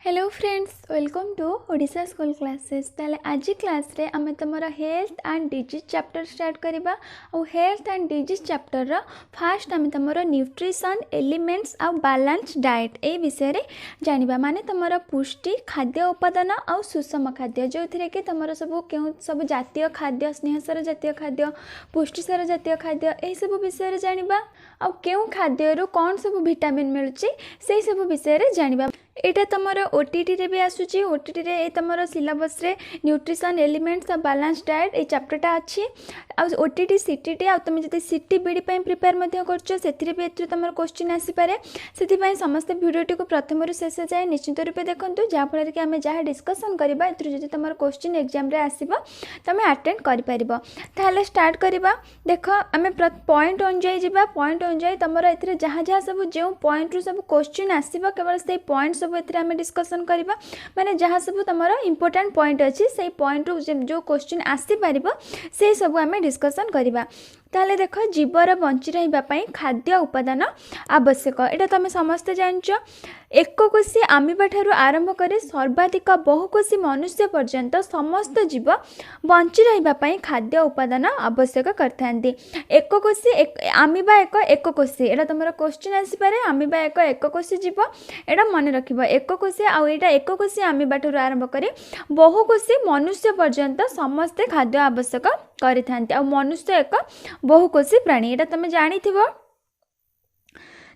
Hello friends, welcome to Odisha school classes. ताले आज class रे आमे तमरा health and disease chapter start करिबा। और हेल्थ एंड डिजीज चैप्टर रा फर्स्ट आमे तमरा न्यूट्रिशन एलिमेंट्स और बैलेंस डाइट ए विषय रे जानिबा। माने तमरा पुष्टि खाद्य उपादान और सुषम खाद्य जो थिरे कि तमरा सब जातीय खाद्य, स्नेहसार जातीय खाद्य, पुष्टिसार जातीय खाद्य ए सब विषय रे जानिबा। और केउ खाद्य रो कोन सब विटामिन मिलुची से सब विषय रे जानिबा। एटा तमर ओटीटी रे भी आसुची। ओटीटी रे ए तमर सिलेबस रे न्यूट्रिशन एलिमेंट्स और बैलेंस डाइट ए चैप्टरटा अच्छी। आ ओटीटी सीटीटी आ तुम जदि सीटी बीडी पई प्रिपेयर मध्य करछो सेथिरे भी एथि तमर क्वेश्चन आसी पारे। सेथि पई समस्त वीडियोटी को प्रथम रु शेष जाए निश्चित रूपे देखंतु, जा फल कि आमे जहा डिस्कशन करबा एथि जदि तमर क्वेश्चन एग्जाम रे आसीबो तमे अटेंड करि परिबो। ताले स्टार्ट करबा। देखो आमे पॉइंट अनुଯାयी जिबा। पॉइंट अनुଯାयी तमर एथि जहा जहा सब जो पॉइंट रु सब क्वेश्चन आसीबो केवल से पॉइंट सब एथि आमे डिस्कशन करबा। माने जहा सब तमर इंपोर्टेंट पॉइंट अछि से पॉइंट रु जो क्वेश्चन आसी परिबो से सब आमे डिस्कशन करबा। ताले देखो जीवर बंची रहिबा पई खाद्य उपादान आवश्यक। एटा तमे समस्त जानछो। एककोशी आमिबा ठारू आरंभ करे सर्वाधिक बहुकोशी मनुष्य पर्यंत समस्त जीव बंची रहिबा पई खाद्य उपादान आवश्यक करथांती। एककोशी आमिबा एककोशी एटा तमरो क्वेश्चन आसी पारे। आमिबा एककोशी जीव एटा मन रखिबो। एककोशी आ एटा एककोशी आमिबा ठारू आरंभ करे बहुकोशी मनुष्य पर्यंत समस्त खाद्य आवश्यक करिथांती। आ मनुष्य एक बहुकोशी प्राणी एटा तमे जानिथिबो।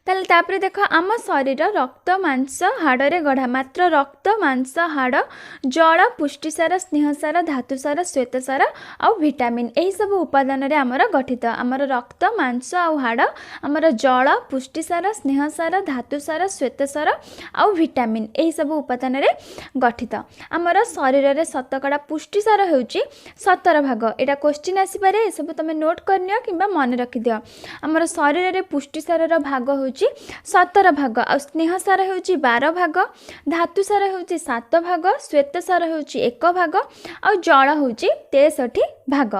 तापरे देखो आम शरीर रक्त मांस हाड़े गढ़ा। मात्र रक्त मांस हाड़ जल पुष्टिसार स्नेहसार धातुसार श्वेतसार और विटामिन यही सब उपादान रे आमर गठित। आमर रक्त मांस और हाड़ आमर जल पुष्टिसार स्नेहसार धातुसार श्वेतसार और विटामिन यही सब उपादान रे गठित। आमर शरीर रे शतकड़ा पुष्टिसार होउची 17 भाग। एटा क्वेश्चन आसी पारे। ए सब तमे नोट करनियो किबा मन रखि दियो। आमर शरीर रे पुष्टिसार रो भाग होउची 17 भाग, आ स्नेहसार होउची 12 भाग, धातुसार होउची 7 भाग, श्वेतसार होउची 1 भाग और जल होउची 63 भाग।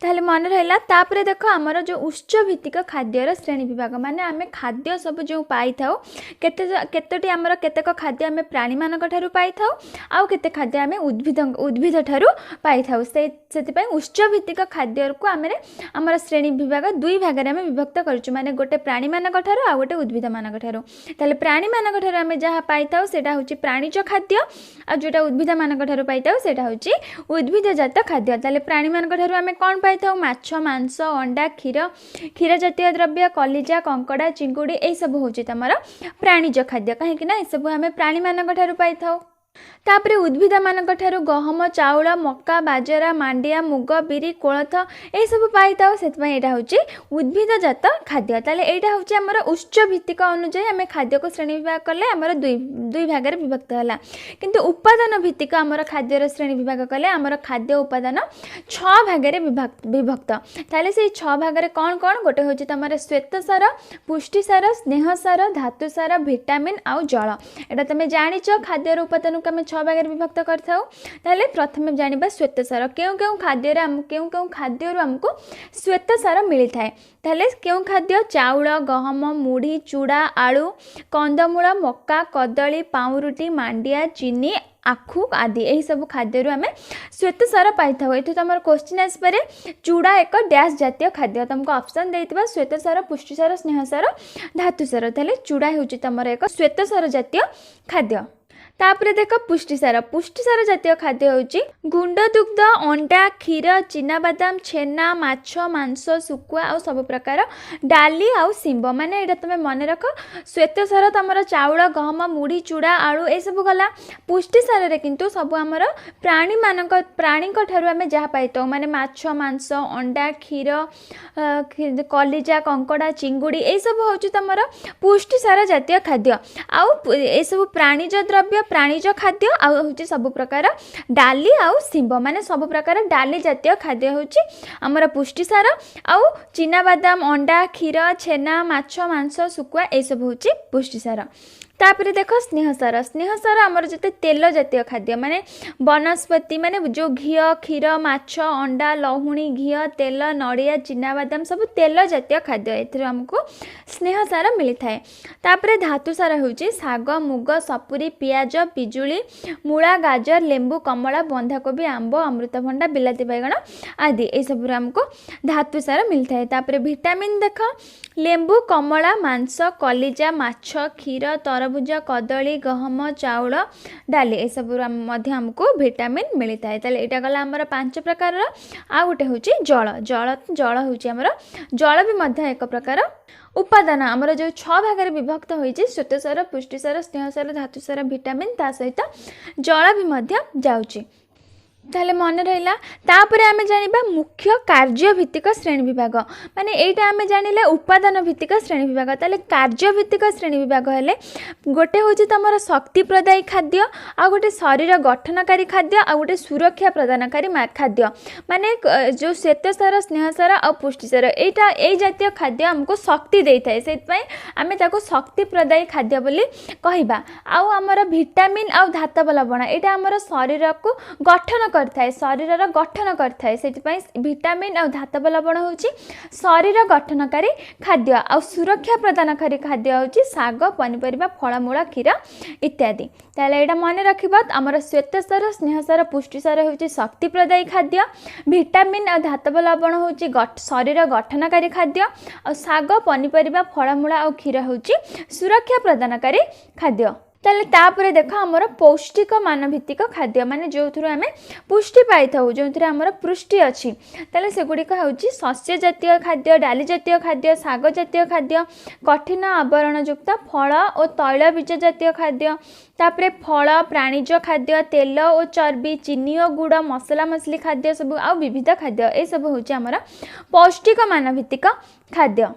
ताहले मन रहला। तापरे देखो आमर जो उच्च भित्तिक खाद्यर श्रेणी विभाग। माने आमे खाद्य सब जो पाई थाउ केतोटी आमर केतक खाद्य आमे प्राणी मानक ठारू पाई थाउ आउ केते खाद्य आमे उद्भिद ठारू पाई थाउ। सेति पई उच्च भित्तिक खाद्य को आमर श्रेणी विभाग दुई भाग रे आमे विभक्त करछु। माने गोटे प्राणी मानक ठारू आ गोटे उद्भिद मानक ठारू। ताले प्राणी मानक ठारू आमे जहा पाई थाउ सेटा होची प्राणीज खाद्य आ जोटा उद्भिद मानक ठारू पाई थाउ सेटा होची उद्भिद जात खाद्य। ताले प्राणी मानक ठारू आमे कोन पाई थाउ? माछ, मांस, अंडा, क्षीर जातीय द्रव्य, कलिजा, कंकड़ा, चिंगुड़ी ए सब होची तमरा प्राणीज खाद्य। काहे कि ना ए सब आमे प्राणी मानक ठारू पाई थाउ। तापरे उद्भिद मानक ठारू गहम, चाउल, मक्का, बाजरा, मांडिया, मुग, बिरी, कोलथ ए सब पाई थाउ। सेत पई एटा होची उद्भिद जात खाद्य। ताले एटा होची हमर उच्च भित्तिक अनुसार आमे खाद्य को श्रेणी विभाग करले हमर दुई भाग रे विभक्त होला। किंतु उपादान भित्तिक हमर खाद्य रे श्रेणी विभाग करले हमर खाद्य उपादान 6 भाग रे विभक्त। ताले से 6 भाग रे कोन कोन? गोटे होची तमर श्वेतसार, पुष्टिसार, स्नेहसार, धातुसार, विटामिन आ जल। एटा तमे जानिचो खाद्य रे उपादान आम 6 भाग विभक्त करथाउ। ताले प्रथमे जानिबा श्वेतसार। केउ खाद्य आमको श्वेतसार मिली थाए। ताले केउ खाद्य? चाउल, गहम, मुढ़ी, चूड़ा, आलू, कंदमूल, मक्का, कदली, पाउरुटी, मांडिया, चीनी, आखु आदि यही सब खाद्य आमे श्वेतसार पाई थाउ। एथि तमर क्वेश्चन आसी पारे चूड़ा एक डैश जातीय खाद्य। तुमको ऑप्शन देइतबा श्वेतसार, पुष्टिसार, स्नेहसार, धातुसार। ताले चूड़ा होची तमर एक श्वेतसार जातीय खाद्य। तापरे देखो पुष्टिसार। पुष्टिसार जातीय खाद्य होची गुंड दुग्ध, अंडा, क्षीर, चीना बादाम, छेना, माछ, मांस, सुकुआ और सब प्रकार डाली आउ सिंब। माने एटा तमे मन रख। श्वेतसार तमर चाउल, गहम, मुढ़ी, चूड़ा, आलू ए सब गला। पुष्टिसार रे किंतु सब हमर प्राणी ठारू आमे जहा पाइतो। माने माछ, मांस, अंडा, क्षीर, कलिजा, कंकड़ा, चिंगुड़ी ए सब होची तमर पुष्टिसार जातीय खाद्य। आउ ए सब प्राणीज द्रव्य, प्राणीज खाद्य आ होची सब प्रकार डाली आउ सिंब। माने सब प्रकार डाली जातीय खाद्य होची हमर पुष्टिसार। आउ चीना बादाम, अंडा, क्षीर, छेना, माछ, मांस, सुकुआ ए सब होची पुष्टिसार। तापर देख स्नेहसार आमर जिते तेल जातीय खाद्य माने वनस्पति माने जो घी क्षीर माछ अंडा लहुणी घी तेल नड़िया चिनाबादाम सब तेल जातीय खाद्य एमको स्नेहसार मिलता है। तापर धातुसार होची साग मुग सपुरी पियाज पिजुली मूला गाजर लेंबू कमला बंधाकोबी आंब अमृतभंडा बिलाती बैगण आदि ये सब आमको धातुसार मिलता है। तापर विटामिन देख लेंबू कमला मांस कलिजा माछ क्षीर तरबुज कदली गहम चाउल डाली ये सब आमको विटामिन मिलता है। ताले एटा गला हमर 5 प्रकार आ गोटे होची जल जल जल होची हमर जल भी मध्य एक प्रकार उपादान आमर जो 6 भाग विभक्त होइछि श्वेतसार पुष्टिसार स्नेहसार धातुसार विटामिन ता सहित जल भी मध्य जाउछि। ताले मन रहा तापर आम जाना मुख्य कार्य भित्तिक श्रेणी विभाग माने एटा आम जानिले उपादान भित्तिक श्रेणी विभाग। ताले कार्य भित्तिक श्रेणी विभाग हेले गोटे होची तमर शक्ति प्रदायी खाद्य आ गोटे शरीर गठनकारी खाद्य आ गोटे सुरक्षा प्रदानकारी खाद्य माने जो श्वेतसार स्नेहसार आ पुष्टिसार एटा ए जातीय खाद्य हमको शक्ति देइथाय सेतपय आमे ताको शक्ति प्रदायी खाद्य बोली कहिबा। आउ हमर विटामिन आ धातव लवण एटा हमर शरीर को गठन करथाय शरीर गठन करथाय सेतिपय विटामिन और धातव लवण होची शरीर गठनकारी खाद्य आ सुरक्षा प्रदानकारी खाद्य होची साग पनिपरिबा फळमूळ क्षीर इत्यादि। ताले एटा मन रखिबा हमर श्वेतसार स्नेहसार पुष्टिसार होची शक्ति प्रदायी खाद्य विटामिन और धातव लवण होची शरीर गठनकारी खाद्य आ साग पनिपरिबा फळमूळ और क्षीर होची सुरक्षा प्रदानकारी खाद्य। ताले तापर देख आमर पौष्टिक मान भित्तिक खाद्य माने जो थुरु आमे पुष्टि पाई थाउ जो थुरु आमर पुष्टि अछि ताले सेगुडिक होउची शस्य जातीय खाद्य डाली जातीय खाद्य साग जातीय खाद्य कठिन आवरण युक्त फल और तैल बीज जातीय खाद्य तापरे फल प्राणीज खाद्य तेल और चर्बी चीनी और गुड़ मसला मसली खाद्य सब आ विविध खाद्य ए सब होउची आमर पौष्टिक मान भित्तिक खाद्य।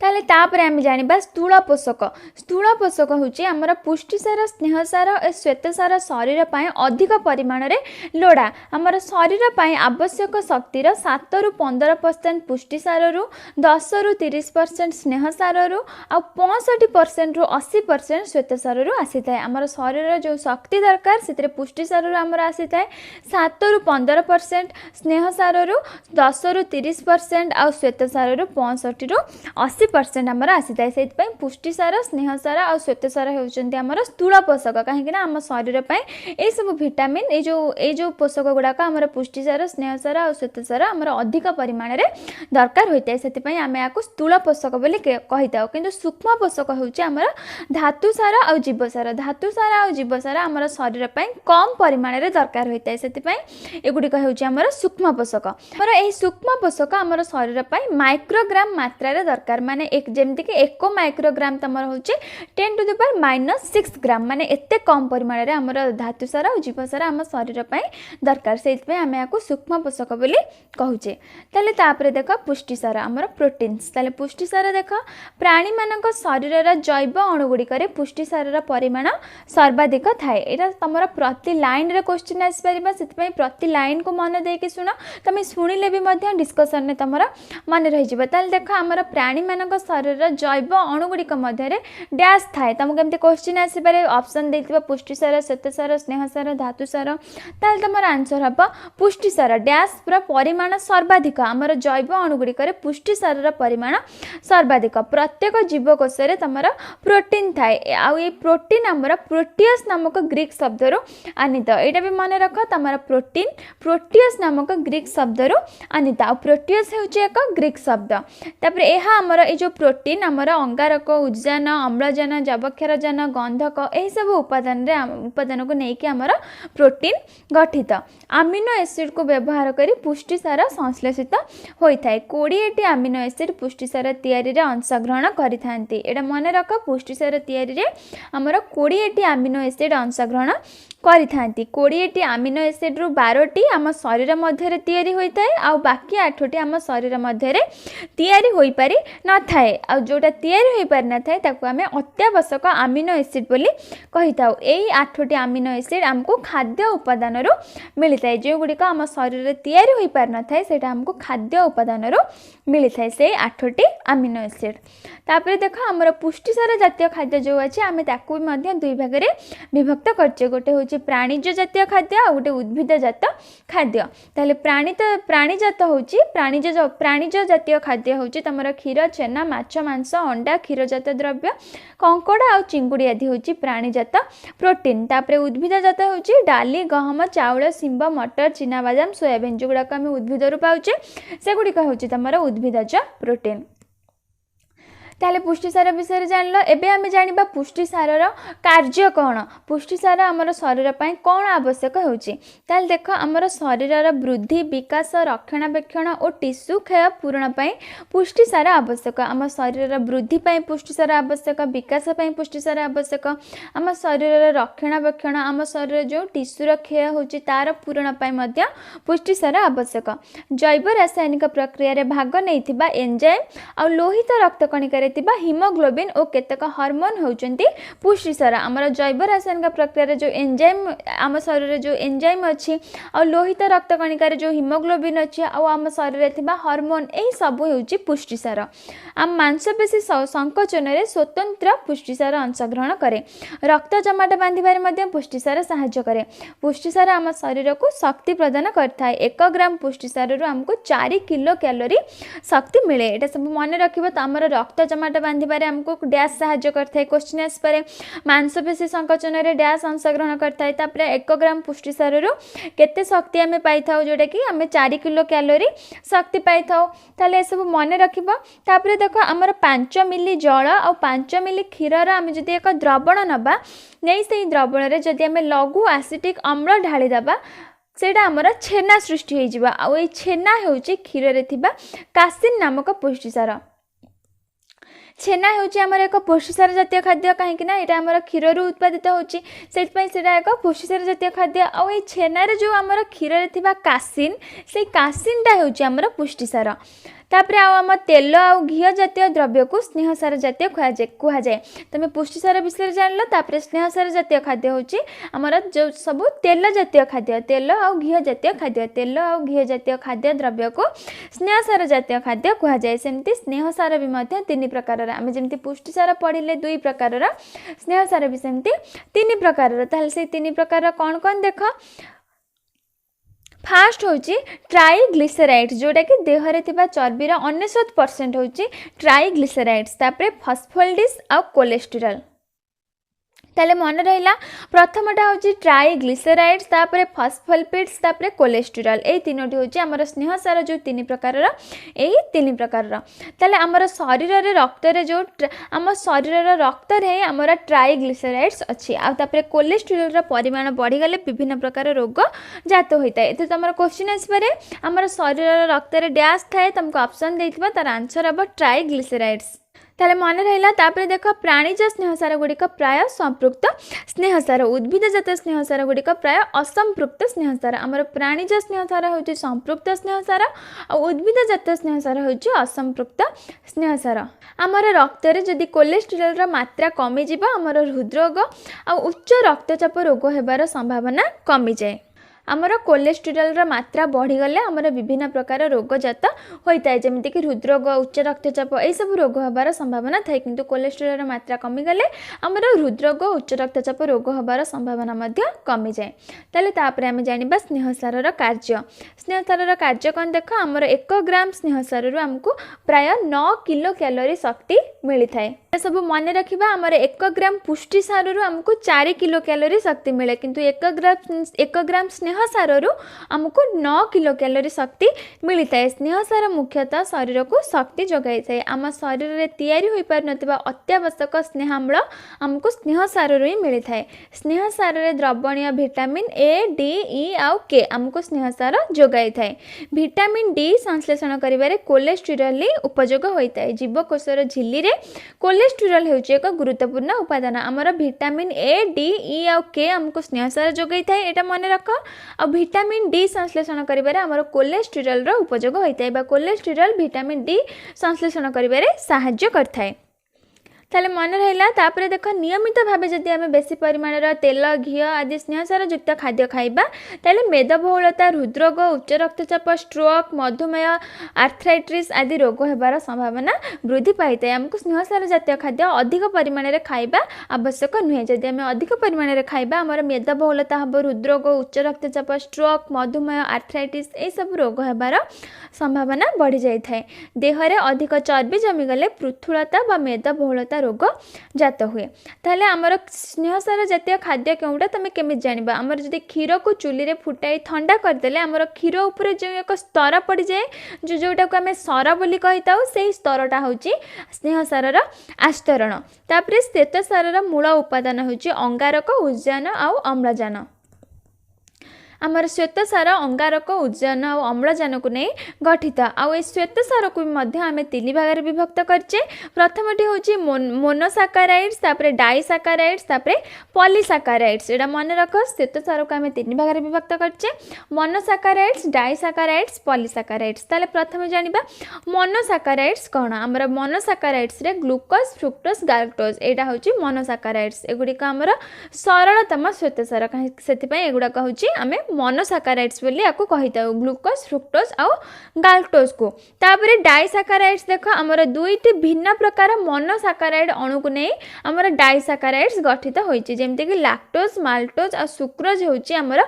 ताले तापर आम जानिबा स्थूल पोषक होची आमर पुष्टिसार स्नेहसार और श्वेतसार शरीर पाए अधिक परिमाण रे लोड़ा आमर शरीर पाए आवश्यक शक्तिर 7 रु 15% पुष्टिसार रु 10 रु 30% स्नेहसार रु आ 65% रु 80% श्वेतसार रु आसी थाए। आमर शरीर जो शक्ति दरकार से पुष्टिसार रु आमर आसी थाए 7 रु 15% स्नेहसार रु 10 रु 30% आ श्वेतसार रु 65 रु 80% आमर आसी थाए। से पुष्टिसार स्नेहसार और श्वेतसार होउचंती आमर स्थूल पोषक कहीं आम शरीर पे ये सब विटामिन ये जो पोषक गुड़ाक आमर पुष्टिसार स्नेहसार और श्वेतसार आमर अधिक परिमाण रे दरकार होता है से आम या स्थूल पोषक बोली कही था कि सूक्ष्म पोषक होउची आमर धातुसार और जीवसार और जीवसार आमर शरीर पे कम परिमाण रे दरकार होता है से एगुड़िक होउची आमर सूक्ष्म पोषक आमर यही सूक्ष्म पोषक आमर शरीर पे माइक्रोग्राम मात्रा रे दरकार माने एक जेमती कि 1 माइक्रोग्राम तमर होचे 10⁻⁻⁶ ग्राम माने एते कम परिमाण रे हमर धातुसार और जीवसार आम शरीर पे दरकार से आम या सूक्ष्म पोषक बोली कहूचे। ताले तापर देख पुष्टिसार आमर प्रोटीन्स ताले पुष्टिसार देख प्राणी मानक शरीर जैव अणुगुड़िक पुष्टिसार परिमाण सर्वाधिक थाए। एटा तमर प्रति लाइन रे क्वेश्चन आसी परिबा से प्रति लाइन को मन देके सुन तमे सुनिले भी मध्य डिस्कशन ने तमर मन रही जिवो। ताले देख आमर प्राणी मानक शरीर जैव अणुगुड़िक मध्य डैश थाए तुमको केमती क्वेश्चन आसपे ऑप्शन देथिबा पुष्टिसार श्वेतसार स्नेहसार धातुसार ताले तमर आंसर हम पुष्टिसार डैश पूरा परिमाण सर्वाधिक आमर जैव अणुगुड़िक पुष्टिसार परिमाण सर्वाधिक प्रत्येक जीवकोश रे तमर प्रोटीन थाए आ ये प्रोटीन आमर प्रोटीयस नामक ग्रीक शब्द रो आनीत एटा भी मन रख तमर प्रोटीन प्रोटीयस नामक ग्रीक शब्द रो आनीत आ प्रोटीयस होउची एक ग्रीक शब्द तापर एहा आमर ए जो प्रोटीन आमर अंगारक उद्जान अम्लजान जबक्षारजान गंधक यही सब उपादान को लेकिन आमर प्रोटीन गठित आमिनो एसिड को व्यवहार करी पुष्टिसार संश्लेषित होता है। 20टी आमिनो एसिड पुष्टिसार तैयारी रे अंशग्रहण करिथांती एटा मन रख पुष्टिसार तैयारी रे आमर 20टी आमिनो एसिड अंशग्रहण କରିଥାନ୍ତି। 20ଟି ଆମିନୋ ଏସିଡ୍ରୁ 12ଟି ଆମ ଶରୀର ମଧ୍ୟରେ ତିଆରି ହୋଇଥାଏ ଆଉ ବାକି 8ଟି ଆମ ଶରୀର ମଧ୍ୟରେ ତିଆରି ହୋଇପାରି ନଥାଏ। ଆଉ ଯେଉଁଟା ତିଆରି ହୋଇପାରି ନଥାଏ ତାକୁ ଆମେ ଅତ୍ୟାବଶ୍ୟକ ଆମିନୋ ଏସିଡ୍ ବୋଲି କହିଥାଉ। ଏଇ 8ଟି ଆମିନୋ ଏସିଡ୍ ଆମକୁ ଖାଦ୍ୟ ଉପାଦାନରୁ ମିଳିଥାଏ। ଯେଉଁଗୁଡ଼ିକ ଆମ ଶରୀରରେ ତିଆରି ହୋଇପାରି ନଥାଏ ସେଇଟା ଆମକୁ ଖାଦ୍ୟ ଉପାଦାନରୁ ମିଳିଥାଏ ସେଇ 8ଟି ଆମିନୋ ଏସିଡ୍। ତାପରେ ଦେଖ ଆମର ପୁଷ୍ଟିସାର ଜାତୀୟ ଖାଦ୍ୟ ଯେଉଁ ଅଛି ଆମେ ତାକୁ ମଧ୍ୟ ଦୁଇ ଭାଗରେ ବିଭକ୍ତ କରିଛେ। ଗୋଟେ ହେଉଛି ପ୍ରାଣୀଜ ଜାତୀୟ ଖାଦ୍ୟ ଆଉ ଗୋଟେ ଉଦ୍ଭିଦ ଜାତ ଖାଦ୍ୟ। ତାହେଲେ ପ୍ରାଣୀଜାତ ହେଉଛି ପ୍ରାଣୀଜ ଜାତୀୟ ଖାଦ୍ୟ ହେଉଛି ତମର କ୍ଷୀର, ଛେନା, ମାଛ, ମାଂସ, ଅଣ୍ଡା, କ୍ଷୀରଜାତ ଦ୍ରବ୍ୟ, କଙ୍କଡ଼ା ଆଉ ଚିଙ୍ଗୁଡ଼ି ଆଦି ହେଉଛି ପ୍ରାଣୀଜାତ ପ୍ରୋଟିନ୍। ତାପରେ ଉଦ୍ଭିଦ ଜାତ ହେଉଛି ଡାଲି, ଗହମ, ଚାଉଳ, ଶିମ୍ବ, ମଟର, ଚିନାବାଦାମ, ସୋୟାବିନ୍ ଯେଉଁଗୁଡ଼ାକ ଆମେ ଉଦ୍ଭିଦରୁ ପାଉଛେ ସେଗୁଡ଼ିକ ହେଉଛି ତମର ଉଦ୍ଭିଦଜ ପ୍ରୋଟିନ୍। ताले पुष्टिसार विषय जान एबे आमे जानिबा पुष्टिसारर कार्य कौन, पुष्टिसार आमर शरीर पाई कौन आवश्यक होउची। ताले देख आमर शरीरर वृद्धि, विकास, रक्षणाबेक्षण और टिश्यू क्षय पूरण पाई पुष्टिसार आवश्यक। आम शरीरर वृद्धि पाई पुष्टिसार आवश्यक, विकास पाई पुष्टिसार आवश्यक, आम शरीरर रक्षणाबेक्षण, आम शरीर जो टिश्यूर क्षय होउची तार पूरण पाई मध्य पुष्टिसार आवश्यक। जैव रासायनिक प्रक्रिया रे भाग नैथिबा एंजाइम आ लोहित रक्त कणिका हिमोग्लोबिन और केतक हार्मोन होउचंती पुष्टिसार। आमर जैव रासायनिक प्रक्रिया जो एंजाइम आम शरीर जो एंजाइम अच्छी आ लोहित रक्त कणिका जो हिमोग्लोबिन अच्छी आम शरीर थिबा हार्मोन यही सब होउची पुष्टिसार। आम मांसपेशी संकोचन में स्वतंत्र पुष्टिसार अंशग्रहण करे। रक्त जमाट बांधिबारे मध्य पुष्टिसार सहायता करे। पुष्टिसार आम शरीर को शक्ति प्रदान करता है। 1 ग्राम पुष्टिसार आमको 4 किलो कैलोरी शक्ति मिले। एटा सब मन रखिबो। तो आमर रक्त जमाट बांधिबारे आमको डैश सहायता करता है। क्वेश्चन आसपारे मांसपेशी संकोचन में डैश अंशग्रहण करता है। तापर 1 ग्राम पुष्टिसार केते शक्ति आम पाई था जोटा कि आम 4 किलो कैलोरी शक्ति पाई था। ताले ए सब मन रखिबो। तापर देखो आमर 5 मिली जल और 5 मिली क्षीरर आम जदि एक द्रवण नबा नहीं से द्रवण रे जदि आम लघु एसिटिक अम्ल ढाली दबा सेटा आमर छेना सृष्टि होई जिबा। आ ए छेना होउची क्षीर रे थिबा कासिन नामक पुष्टिसार। छेना होउची आमर एक पुष्टिसार जातीय खाद्य कहीं यहाँ आमर क्षीर उत्पादित होची से एक पुष्टिसार जातीय खाद्य। आ ये छेना रे जो आमर क्षीर रे थिबा कासिन से कासिनटा होउची आमर पुष्टिसार। तापर आम तेल आ घी जातीय द्रव्य को स्नेहसार जातीय कह जाए। तुम पुष्टिसार विषय जान तापर स्नेहसार जातीय खाद्य होची आमर जो सब तेल जातीय खाद्य, तेल आ घी जातीय खाद्य, तेल आ घी जातीय खाद्य द्रव्य को स्नेहसार जातीय खाद्य कह जाए। सेमती स्नेहसार भी 3 प्रकार आम जमी पुष्टिसार पढ़ले 2 प्रकार, स्नेहसार भी सेमती 3 प्रकार। ताहले से 3 प्रकार कौन कौन देख। फास्ट होची ट्राइग्लिसराइड्स जोटा कि देहरे थिबा चर्बीर 99% होची ट्राइग्लिसराइड्स। तापर फॉस्फोलिपिड्स आ कोलेस्टेरॉल। ताले मन रहिला प्रथमटा होची ट्राइग्लिसराइड्स, तापर फॉस्फोलिपिड्स, तापर कोलेस्टेरॉल। ए तीनोटी होची हमर स्नेहसार जो 3 प्रकार एही 3 प्रकार। ताले हमर शरीर रे रक्त रे जो हम शरीर रे रक्त रे हमर ट्राइग्लिसराइड्स अछि। आ तापर कोलेस्टेरॉल रा परिमाण बढ़ी गले विभिन्न प्रकार रोग जात होइता। एते तमर क्वेश्चन आसपारे हमर शरीर रे रक्त रे डैश थाए तुमको ऑप्शन देथिबा तार आंसर अब ट्राइग्लिसराइड्स। ताले मन रहिला। तापर देख प्राणीज स्नेहसार गुड़िक प्राय संपृक्त स्नेहसार, उद्भिदजात स्नेहसार गुड़िक प्राय असंपृक्त स्नेहसार। आमर प्राणीज स्नेहसार होची संपृक्त स्नेहसार और उद्भिदजात स्नेहसार होची असंपृक्त स्नेहसार। आमर रक्त रे जदि कोलेस्टेरॉल मात्रा कमी जिबा आमर हृदरोग और उच्च रक्तचाप रोग हेबार संभावना कमी जाए। आमर कोलेस्टेरॉल मात्रा बढ़ीगले आमर विभिन्न प्रकार रोग जात होता है जमीक हृदरोग, उच्च रक्तचाप यह सब रोग होबार संभावना थाए। किंतु कोलेस्टेरॉल मात्रा कमीगले आमर हृदरोग, उच्च रक्तचाप रोग होबार संभावना मध्य कमी जाए। ताले तापर आमे जानिबा स्नेहसारर कार्य। स्नेहसारर कार्य कौन देख। आमर 1 ग्राम स्नेहसार आमको प्राय 9 किलो कैलोरी शक्ति मिली थाए। सब मन रखिबा। आमर 1 ग्राम पुष्टिसार आमको 4 किलो कैलोरी शक्ति मिले किंतु 1 ग्राम स्नेहसार आमको 9 किलो कैलोरी शक्ति मिली थाए। स्नेहसार मुख्यतः शरीर को शक्ति जगाई थाए। आम शरीर में तैयारी होई पार नथिबा अत्यावश्यक स्नेहाम्ल आमको स्नेहसार ही मिली थाए। स्नेहसार रे द्रवणीय विटामिन ए, डी, ई आउ के आमको स्नेहसार जगाई थाए। विटामिन डी संश्लेषण करिबारे कोलेस्टेरॉल उपयोग होता है। जीवकोशर झिल्ली रे कोलेस्टेरोल ହେଉଛି ଏକ ଗୁରୁତ୍ୱପୂର୍ଣ୍ଣ ଉପାଦାନ। ଆମର ଭିଟାମିନ୍ ଏ ଡି ଇ ଆଉ କେ ଆମକୁ ସ୍ନେହସାର ଯୋଗାଇଥାଏ, ଏଇଟା ମନେ ରଖ। ଆଉ ଭିଟାମିନ୍ ଡି ସଂଶ୍ଳେଷଣ କରିବାରେ ଆମର କୋଲେଷ୍ଟ୍ରେରଲ୍ର ଉପଯୋଗ ହୋଇଥାଏ ବା କୋଲେଷ୍ଟ୍ରେରଲ୍ ଭିଟାମିନ୍ ଡି ସଂଶ୍ଳେଷଣ କରିବାରେ ସାହାଯ୍ୟ କରିଥାଏ। ତାହେଲେ ମନେ ରହିଲା। ତାପରେ ଦେଖ ନିୟମିତ ଭାବେ ଯଦି ଆମେ ବେଶୀ ପରିମାଣର ତେଲ ଘିଅ ଆଦି ସ୍ନେହସାର ଯୁକ୍ତ ଖାଦ୍ୟ ଖାଇବା ତାହେଲେ ମେଦବହୁଳତା ହୃଦରୋଗ ଉଚ୍ଚ ରକ୍ତଚାପ ଷ୍ଟ୍ରୋକ୍ ମଧୁମେହ ଆର୍ଥ୍ରାଇଟିସ୍ ଆଦି ରୋଗ ହେବାର ସମ୍ଭାବନା ବୃଦ୍ଧି ପାଇଥାଏ। ଆମକୁ ସ୍ନେହସାର ଜାତୀୟ ଖାଦ୍ୟ ଅଧିକ ପରିମାଣରେ ଖାଇବା ଆବଶ୍ୟକ ନୁହେଁ। ଯଦି ଆମେ ଅଧିକ ପରିମାଣରେ ଖାଇବା ଆମର ମେଦବହୁଳତା ହେବ, ହୃଦରୋଗ ଉଚ୍ଚ ରକ୍ତଚାପ ଷ୍ଟ୍ରୋକ୍ ମଧୁମେହ ଆର୍ଥ୍ରାଇଟିସ୍ ଏହିସବୁ ରୋଗ ହେବାର ସମ୍ଭାବନା ବଢ଼ିଯାଇଥାଏ। ଦେହରେ ଅଧିକ ଚର୍ବି ଜମିଗଲେ ପୃଥୁଳତା ବା ମେଦବହୁଳତା ରୋଗ ଜାତ ହୁଏ। ତାହେଲେ ଆମର ସ୍ନେହସାର ଜାତୀୟ ଖାଦ୍ୟ କେଉଁଟା ତମେ କେମିତି ଜାଣିବା? ଆମର ଯଦି କ୍ଷୀରକୁ ଚୁଲିରେ ଫୁଟାଇ ଥଣ୍ଡା କରିଦେଲେ ଆମର କ୍ଷୀର ଉପରେ ଯେଉଁ ଏକ ସ୍ତର ପଡ଼ିଯାଏ ଯେଉଁଟାକୁ ଆମେ ସର ବୋଲି କହିଥାଉ, ସେହି ସ୍ତରଟା ହେଉଛି ସ୍ନେହସାରର ଆସ୍ତରଣ। ତାପରେ ଶ୍ଵେତସାରର ମୂଳ ଉପାଦାନ ହେଉଛି ଅଙ୍ଗାରକ ଉଦ୍ଜାନ ଆଉ ଅମ୍ଳଜାନ। ଆମର ଶ୍ଵେତସାର ଅଙ୍ଗାରକ ଉଦ୍ଜାନ ଆଉ ଅମ୍ଳଜାନକୁ ନେଇ ଗଠିତ। ଆଉ ଏ ଶ୍ଵେତସାରକୁ ମଧ୍ୟ ଆମେ ତିନି ଭାଗରେ ବିଭକ୍ତ କରିଛେ। ପ୍ରଥମଟି ହେଉଛି ମୋନୋସାକାରାଇଡ୍ସ, ତାପରେ ଡାଇସାକାରାଇଡ୍ସ, ତାପରେ ପଲିସାକାରାଇଡ୍ସ। ଏଇଟା ମନେ ରଖ, ଶ୍ଵେତସାରକୁ ଆମେ ତିନି ଭାଗରେ ବିଭକ୍ତ କରିଛେ, ମୋନୋସାକାରାଇଡ୍ସ, ଡାଇସାକାରାଇଡ୍ସ, ପଲିସାକାରାଇଡ୍ସ। ତାହେଲେ ପ୍ରଥମେ ଜାଣିବା ମୋନୋସାକାରାଇଡ୍ସ କ'ଣ। ଆମର ମୋନୋସାକାରାଇଡ୍ସରେ ଗ୍ଲୁକୋଜ ଫ୍ରୁକ୍ଟୋଜ ଗାଲକ୍ଟୋଜ ଏଇଟା ହେଉଛି ମୋନୋସାକାରାଇଡ୍ସ। ଏଗୁଡ଼ିକ ଆମର ସରଳତମ ଶ୍ଵେତସାର, ସେଥିପାଇଁ ଏଗୁଡ଼ାକ ହେଉଛି ଆମେ ମୋନୋସାକାରାଇଡ୍ସ ବୋଲି ୟାକୁ କହିଥାଉ, ଗ୍ଲୁକୋଜ ଫ୍ରୁକ୍ଟୋଜ ଆଉ ଗାଲକ୍ଟୋଜକୁ। ତାପରେ ଡାଇସାକାରାଇଡ୍ସ ଦେଖ ଆମର ଦୁଇଟି ଭିନ୍ନ ପ୍ରକାର ମୋନୋସାକାରାଇଡ୍ ଅଣୁକୁ ନେଇ ଆମର ଡାଇସାକାରାଇଡ୍ସ ଗଠିତ ହୋଇଛି, ଯେମିତିକି ଲାକ୍ଟୋଜ ମାଲ୍ଟୋଜ ଆଉ ସୁକ୍ରୋଜ ହେଉଛି ଆମର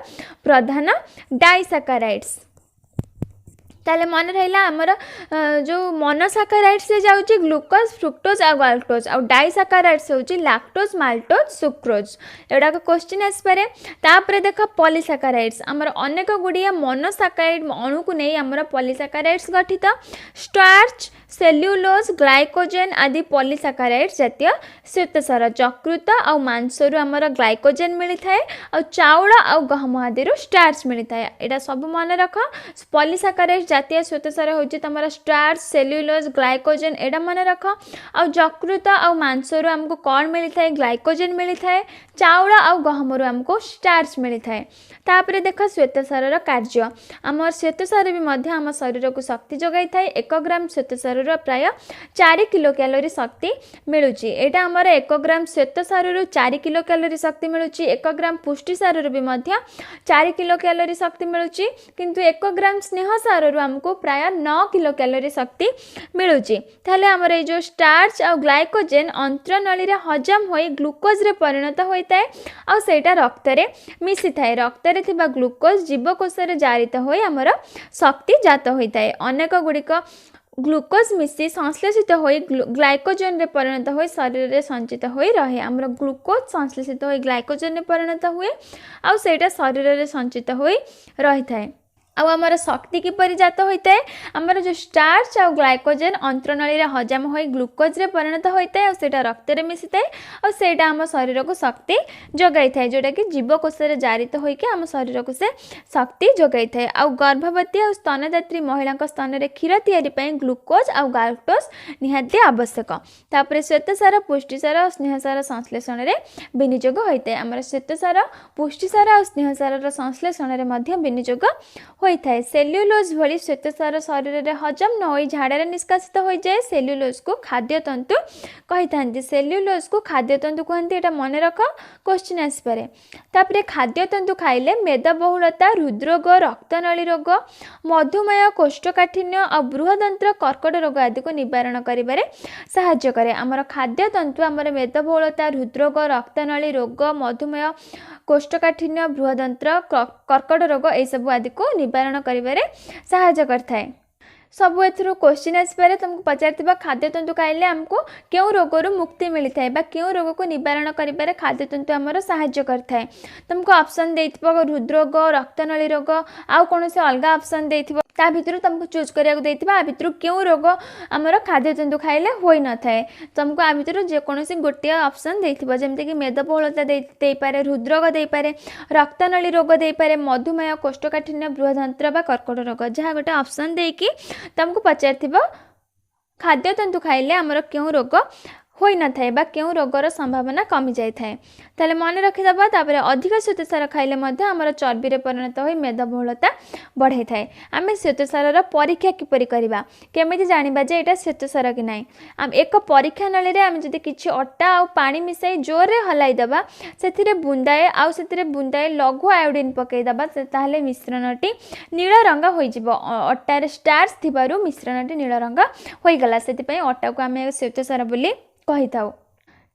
ପ୍ରଧାନ ଡାଇସାକାରାଇଡ୍ସ। ତାହେଲେ ମନେ ରହିଲା ଆମର ଯେଉଁ ମୋନୋସାକାରାଇଡ୍ସରେ ଯାଉଛି ଗ୍ଲୁକୋଜ ଫ୍ରୁକ୍ଟୋଜ ଆଉ ଗାଲକ୍ଟୋଜ, ଆଉ ଡାଇସାକାରାଇଡ୍ସ ହେଉଛି ଲାକ୍ଟୋଜ ମାଲ୍ଟୋଜ ସୁକ୍ରୋଜ। ଏଗୁଡ଼ାକ କ୍ୱେଶ୍ଚିନ୍ ଆସିପାରେ। ତାପରେ ଦେଖ ପଲିସାକାରାଇଡ୍ସ, ଆମର ଅନେକ ଗୁଡ଼ିଏ ମୋନୋସାକାରାଇଡ୍ ଅଣୁକୁ ନେଇ ଆମର ପଲିସାକାରାଇଡ୍ସ ଗଠିତ। ଷ୍ଟାର୍ଚ ସେଲ୍ୟୁଲୋଜ ଗ୍ଲାଇକୋଜେନ୍ ଆଦି ପଲିସାକାରାଇଡ୍ସ ଜାତୀୟ ଶ୍ଵେତସାର। ଯକୃତ ଆଉ ମାଂସରୁ ଆମର ଗ୍ଲାଇକୋଜେନ୍ ମିଳିଥାଏ, ଆଉ ଚାଉଳ ଆଉ ଗହମ ଆଦିରୁ ଷ୍ଟାର୍ଚ ମିଳିଥାଏ। ଏଇଟା ସବୁ ମନେ ରଖ। ପଲିସାକାରାଇଡ୍ସ ଜାତୀୟ ଶ୍ଵେତସାର ହେଉଛି ତୁମର ଷ୍ଟାର୍ଚ ସେଲ୍ୟୁଲୋଜ ଗ୍ଲାଇକୋଜେନ୍, ଏଇଟା ମନେ ରଖ। ଆଉ ଯକୃତ ଆଉ ମାଂସରୁ ଆମକୁ କ'ଣ ମିଳିଥାଏ? ଗ୍ଲାଇକୋଜେନ୍ ମିଳିଥାଏ। ଚାଉଳ ଆଉ ଗହମରୁ ଆମକୁ ଷ୍ଟାର୍ଚ ମିଳିଥାଏ। ତାପରେ ଦେଖ ଶ୍ଵେତସାରର କାର୍ଯ୍ୟ। ଆମର ଶ୍ଵେତସାର ବି ମଧ୍ୟ ଆମ ଶରୀରକୁ ଶକ୍ତି ଯୋଗାଇଥାଏ। 1 ଗ୍ରାମ ଶ୍ଵେତସାରର ପ୍ରାୟ 4 କିଲୋ କ୍ୟାଲୋରୀ ଶକ୍ତି ମିଳୁଛି। ଏଇଟା ଆମର 1 ଗ୍ରାମ ଶ୍ଵେତସାରରୁ 4 କିଲୋ କ୍ୟାଲୋରୀ ଶକ୍ତି ମିଳୁଛି। 1 ଗ୍ରାମ ପୁଷ୍ଟିସାରରୁ ବି ମଧ୍ୟ 4 କିଲୋ କ୍ୟାଲୋରୀ ଶକ୍ତି ମିଳୁଛି, କିନ୍ତୁ 1 ଗ୍ରାମ ସ୍ନେହସାରରୁ ଆମକୁ ପ୍ରାୟ 9 କିଲୋ କ୍ୟାଲୋରୀ ଶକ୍ତି ମିଳୁଛି। ତାହେଲେ ଆମର ଏଇ ଯେଉଁ ଷ୍ଟାର୍ଚ ଆଉ ଗ୍ଲାଇକୋଜେନ୍ ଅନ୍ତ୍ରନଳୀରେ ହଜମ ହୋଇ ଗ୍ଲୁକୋଜରେ ପରିଣତ ହୋଇଥାଏ, ଆଉ ସେଇଟା ରକ୍ତରେ ମିଶିଥାଏ। ରକ୍ତରେ ଥିବା ଗ୍ଲୁକୋଜ ଜୀବକୋଷରେ ଜାରିତ ହୋଇ ଆମର ଶକ୍ତି ଜାତ ହୋଇଥାଏ। ଅନେକ ଗୁଡ଼ିକ ଗ୍ଲୁକୋଜ ମିଶି ସଂଶ୍ଳେଷିତ ହୋଇ ଗ୍ଲାଇକୋଜେନରେ ପରିଣତ ହୋଇ ଶରୀରରେ ସଞ୍ଚିତ ହୋଇ ରହେ। ଆମର ଗ୍ଲୁକୋଜ ସଂଶ୍ଳେଷିତ ହୋଇ ଗ୍ଲାଇକୋଜେନରେ ପରିଣତ ହୁଏ, ଆଉ ସେଇଟା ଶରୀରରେ ସଞ୍ଚିତ ହୋଇ ରହିଥାଏ। ଆଉ ଆମର ଶକ୍ତି କିପରି ଜାତ ହୋଇଥାଏ? ଆମର ଯେଉଁ ଷ୍ଟାର୍ଚ ଆଉ ଗ୍ଲାଇକୋଜେନ୍ ଅନ୍ତ୍ରନଳୀରେ ହଜମ ହୋଇ ଗ୍ଲୁକୋଜରେ ପରିଣତ ହୋଇଥାଏ, ଆଉ ସେଇଟା ରକ୍ତରେ ମିଶିଥାଏ, ଆଉ ସେଇଟା ଆମ ଶରୀରକୁ ଶକ୍ତି ଯୋଗାଇଥାଏ, ଯେଉଁଟାକି ଜୀବକୋଷରେ ଜାରିତ ହୋଇକି ଆମ ଶରୀରକୁ ସେ ଶକ୍ତି ଯୋଗାଇଥାଏ। ଆଉ ଗର୍ଭବତୀ ଆଉ ସ୍ତନଦାତ୍ରୀ ମହିଳାଙ୍କ ସ୍ତନରେ କ୍ଷୀର ତିଆରି ପାଇଁ ଗ୍ଲୁକୋଜ ଆଉ ଗାଲକ୍ଟୋଜ ନିହାତି ଆବଶ୍ୟକ। ତାପରେ ଶ୍ଵେତସାର ପୁଷ୍ଟିସାର ଆଉ ସ୍ନେହସାର ସଂଶ୍ଳେଷଣରେ ବିନିଯୋଗ ହୋଇଥାଏ। ଆମର ଶ୍ଵେତସାର ପୁଷ୍ଟିସାର ଆଉ ସ୍ନେହସାରର ସଂଶ୍ଳେଷଣରେ ମଧ୍ୟ ବିନିଯୋଗ ହୋଇଥାଏ। ସେଲ୍ୟୁଲୋଜ ଭଳି ଶ୍ଵେତସାର ଶରୀରରେ ହଜମ ନ ହୋଇ ଝାଡ଼ାରେ ନିଷ୍କାସିତ ହୋଇଯାଏ। ସେଲ୍ୟୁଲୋଜକୁ ଖାଦ୍ୟତନ୍ତୁ କହିଥାନ୍ତି। ସେଲ୍ୟୁଲୋଜକୁ ଖାଦ୍ୟତନ୍ତୁ କୁହନ୍ତି, ଏଇଟା ମନେ ରଖ, କ୍ୱେଶ୍ଚିନ୍ ଆସିପାରେ। ତାପରେ ଖାଦ୍ୟତନ୍ତୁ ଖାଇଲେ ମେଦବହୁଳତା ହୃଦରୋଗ ରକ୍ତନଳୀ ରୋଗ ମଧୁମେହ କୋଷ୍ଠକାଠିନ୍ୟ ଆଉ ବୃହଦନ୍ତ୍ର କର୍କଟ ରୋଗ ଆଦିକୁ ନିବାରଣ କରିବାରେ ସାହାଯ୍ୟ କରେ। ଆମର ଖାଦ୍ୟତନ୍ତୁ ଆମର ମେଦବହୁଳତା ହୃଦରୋଗ ରକ୍ତନଳୀ ରୋଗ ମଧୁମେହ କୋଷ୍ଠକାଠିନ୍ୟ ବୃହଦନ୍ତ୍ର କର୍କଟ ରୋଗ ଏହିସବୁ ଆଦିକୁ ନିବାରଣ କରିବାରେ ସାହାଯ୍ୟ କରିଥାଏ। ସବୁ ଏଥିରୁ କ୍ୱେଶ୍ଚିନ୍ ଆସିପାରେ। ତୁମକୁ ପଚାରିଥିବା ଖାଦ୍ୟତନ୍ତୁ ଖାଇଲେ ଆମକୁ କେଉଁ ରୋଗରୁ ମୁକ୍ତି ମିଳିଥାଏ ବା କେଉଁ ରୋଗକୁ ନିବାରଣ କରିବାରେ ଖାଦ୍ୟତନ୍ତୁ ଆମର ସାହାଯ୍ୟ କରିଥାଏ। ତୁମକୁ ଅପସନ୍ ଦେଇଥିବ ହୃଦରୋଗ ରକ୍ତନଳୀ ରୋଗ ଆଉ କୌଣସି ଅଲଗା ଅପସନ୍ ଦେଇଥିବ, ତା ଭିତରୁ ତୁମକୁ ଚୁଜ୍ କରିବାକୁ ଦେଇଥିବ ଆ ଭିତରୁ କେଉଁ ରୋଗ ଆମର ଖାଦ୍ୟତନ୍ତୁ ଖାଇଲେ ହୋଇନଥାଏ। ତୁମକୁ ଆ ଭିତରୁ ଯେକୌଣସି ଗୋଟିଏ ଅପସନ୍ ଦେଇଥିବ, ଯେମିତିକି ମେଦବହୁଳତା ଦେଇପାରେ, ହୃଦରୋଗ ଦେଇପାରେ, ରକ୍ତନଳୀ ରୋଗ ଦେଇପାରେ, ମଧୁମେହ କୋଷ୍ଠକାଠିନ୍ୟ ବୃହଦନ୍ତ୍ର ବା କର୍କଟ ରୋଗ, ଯାହା ଗୋଟେ ଅପସନ୍ ଦେଇକି ତୁମକୁ ପଚାରିଥିବ ଖାଦ୍ୟତନ୍ତୁ ଖାଇଲେ ଆମର କେଉଁ ରୋଗ होई न थाए बा केउ रोगर संभावना कमी जाए थाए। ताले मन रखिदबा। तापर अधिक श्वेतसार खाइले मध्य हमर चर्बीरे परिणत होई मेदबहुलता बढ़ाई थाए। आमे श्वेतसारर परीक्षा किपरि करिबा केमिति जानिबा जे एटा श्वेतसार कि नाही। आम एक परीक्षा नळीरे आमे जदि किछि अट्टा आ पानी मिसाई जोरे हलाई दबा सेथिरे बुंदाए लघु आयोडीन पकई दबा ताहले मिश्रणटी नील रंग होई जिवो। अट्टारे स्टार्च थिबारु मिश्रणटी नील रंग होई गला सेति पई अट्टा को आमे श्वेतसार बोली कहि थाउ।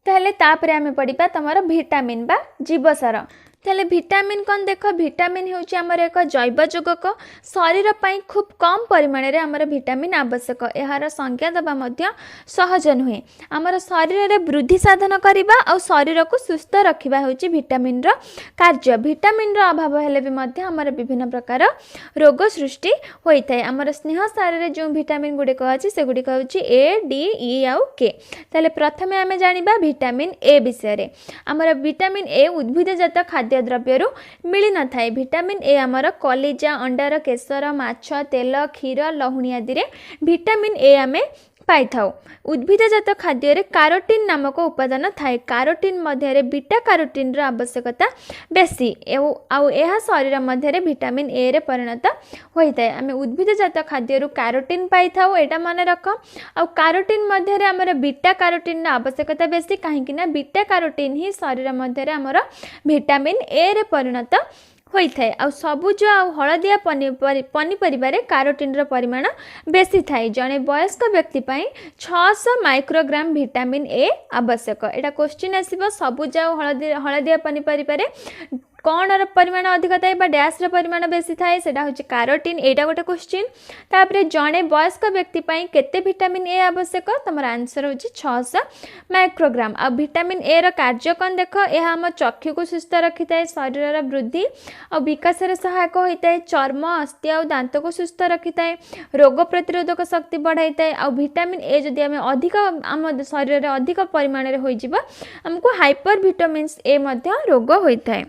ताहले तापरे आमे पढिबा तमरो विटामिन बा जीवसार। ताहले विटामिन कौन देख विटामिन होउची हमर एक जैव यौगिक शरीर पई खूब कम परिमाण रे हमर विटामिन आवश्यक। एहार संज्ञा दबा मध्य सहज नुहे। हमर शरीर रे वृद्धि साधन करिबा और शरीर को सुस्थ रखिबा होउची विटामिन रो कार्य। विटामिन रो अभाव हेले भी मध्य हमर विभिन्न प्रकार रोग सृष्टि होई थाए। हमर स्नेह सार रे जो विटामिन गुडे को अछि से गुडी को होउची ए डी ई आउ के। ताहले प्रथमे आमे जानिबा विटामिन ए विषय रे। हमर विटामिन ए उद्भिदजात खाद्य द्रव्य मिली न थाए। विटामिन ए आमर कलिजा अंडार केशर माछ तेल क्षीर लहुणी आदि रे विटामिन ए आमे पाई थाउ। उद्भिदजात खाद्य रे कारोटीन नामक उपादान थाए। कारोटीन मध्य रे बीटा कारोटीन रो आवश्यकता बेसी आउ एहा शरीर मध्य रे विटामिन ए रे परिणत होई थाए। आमे उद्भिदजात खाद्य रु कारोटीन पाई थाउ एटा माने रख। आउ कारोटीन मध्य रे हमर बीटा कारोटीन रो आवश्यकता बेसी काहेकि ना बीटा कारोटीन ही शरीर मध्य रे हमर विटामिन ए रे परिणत होई थाए। आ सबुज आ हलदिया पनीपरिबार कारोटीन रो परिमाण बेसी थाए। जने वयस्क व्यक्ति पई 600 माइक्रोग्राम विटामिन ए आवश्यक। एटा क्वेश्चन आसीबो सबुज आ हलदिया पनीपरिबार कौन परिमाण अधिक थाए बा डैश रो परिमाण बेसी थाए सेटा होची कारोटीन। एटा गोटे क्वेश्चन। तापरे जने वयस्क व्यक्ति पई केते विटामिन ए आवश्यक तमर आंसर होची 600 माइक्रोग्राम। आ विटामिन ए रो कार्य कोन देखो एहा हम चक्षु को सुस्थ रखि थाए शरीर रो वृद्धि और विकास रे सहायक होई थाए। चर्म अस्थि और दांत को सुस्थ रखि थाए। रोग प्रतिरोधक शक्ति बढ़ाई थाए। आ विटामिन ए जदि हम अधिक हम शरीर रे अधिक परिमाण रे होई जिवो हमको हाइपर विटामिन्स ए मध्य रोग होई थाए।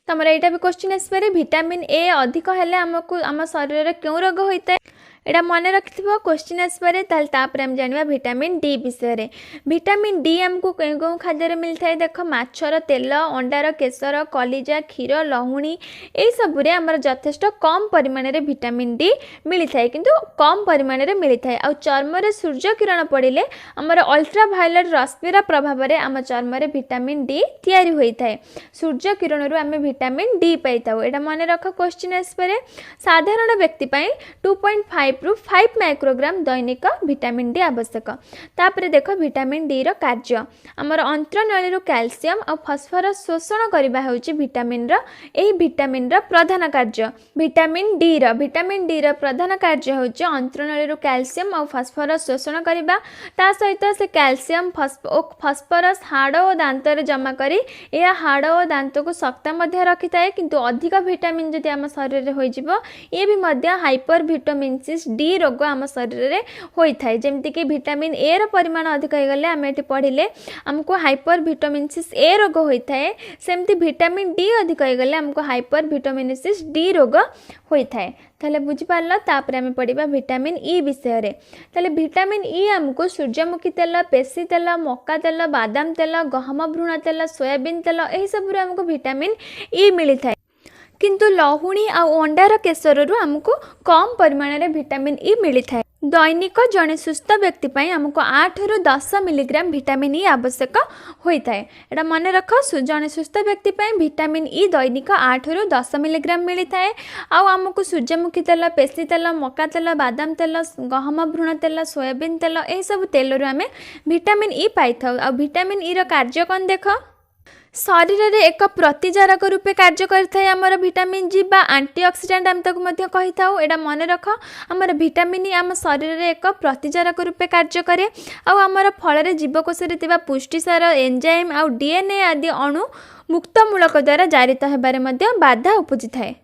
तमर एटा भी क्वेश्चन आसपारे विटामिन ए अधिक हेले हमको आम शरीर रे क्यों रोग होता है एटा मन रखिथिबो क्वेश्चन आसपारे। ताल तापर हम जानिबा विटामिन डी विषय रे। विटामिन डी हमको केउ केउ खाद्य रे मिलथाय देख माछर तेल अंडार केशर कलिजा क्षीर लहुणी एई सब रे हमर यथेष्ट कम परिमाण रे विटामिन डी मिलिथाय किंतु कम परिमाण रे मिलिथाय। आ चर्म रे सूर्य किरण पड़िले हमर अल्ट्रा वायलेट रश्मिर प्रभाव रे हम चर्म रे विटामिन डी तयारी होई थाए। सूर्य किरण रु हम विटामिन डी पाइताउ। एटा मन रख क्वेश्चन आसपारे। साधारण व्यक्ति पई 2.5 रु 5 माइक्रोग्राम दैनिक विटामिन डी आवश्यक। तापरे देख विटामिन डी रो कार्य। हमर अंत्रनळी रु कैल्शियम और फास्फोरस शोषण करबा होउची विटामिन रो प्रधान कार्य। विटामिन डी रो प्रधान कार्य होउची अंत्रनळी रु कैल्शियम और फास्फोरस शोषण करबा। ता सहित से कैल्शियम फास्फोरस हाड़ और दांत रे जमा करी या हाड़ और दांत को शक्त मध्य रखिथाए। किंतु अधिक विटामिन जदि आम शरीर रे होई जिवो ये भी मध्य हाइपर विटामिनसिस डी रोग आम शरीर रे होई थाए। जेमति कि विटामिन ए रो परिमाण अधिक हो गले आम एटी पढ़िले हमको हाइपर विटामिनसिस ए रोग होई थाए। सेमति विटामिन डी अधिक हो गले हमको हाइपर विटामिनसिस डी रोग होई थाए। ताले बुझि पारला। तापर आम पढ़िबा विटामिन ई विषय रे। ताले विटामिन ई हमको सूर्यमुखी तेल पेशी तेल मक्का तेल बादाम तेल गहम भ्रूण तेल सोयाबीन तेल एही सब रे हमको विटामिन ई मिली थाए। किंतु लहुणी आ अंडार केशर रु हमको कम परिमाण रे विटामिन ई मिली थाए। दैनिक जने सुस्थ व्यक्ति पई हमको 8 रु 10 मिलीग्राम विटामिन ई आवश्यक होई थाए। एटा मन रख जने सुस्थ व्यक्ति पई विटामिन ई दैनिक 8 रु 10 मिलीग्राम मिली थाए। आ हमको सूर्यमुखी तेल पेशी तेल मक्का तेल बादाम तेल गहम भ्रूण तेल सोयाबीन तेल एही सब तेल रु हमें विटामिन ई पाई थाउ। आ विटामिन ई रो कार्य कोन देख शरीर रे एक प्रतिजारक रूपे कार्य करथाय। हमर विटामिन जी बा एंटीऑक्सीडेंट हम ताको मध्य कहि थाउ। एटा मन रख हमर विटामिन ई हम शरीर रे एक प्रतिजारक रूपे कार्य करे। आ हमर फल रे जीवकोश रे तिबा पुष्टिसार एंजाइम आ डीएनए आदि अणु मुक्तमूलक द्वारा जारित हेबारे मध्य बाधा उपजि थाए।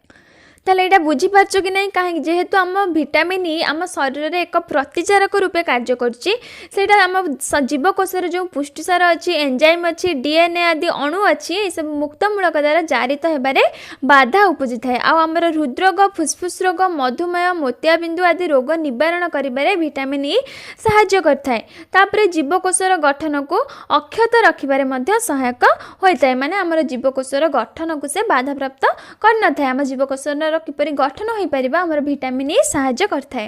ताले एटा बुझी पारछो कि नहीं कहीं जेहेतु आम विटामिन ई आम शरीर में एक प्रतिचारक रूपे कार्य करटा आम जीवकोशर जो पुष्टिसार अच्छी एंजाइम अच्छी डीएनए आदि अणु अच्छी ये सब मुक्तमूलक द्वारा जारित होबारे बाधा उपजी थाए आमर हृदरोग फुसफुस रोग मधुमेह मोतियाबिंदु आदि रोग निवारण करिबारे विटामिन ई सहाय्य करथाए। तापरे जीवकोशर गठन को अक्षत रखिबारे मध्य सहायक होइताए माने आमर जीवकोशर गठन को से बाधा प्राप्त कर न थाए आम जीवकोशर किपरि गठन हो पारिबा हमर विटामिन ई सहाय्य करथाए।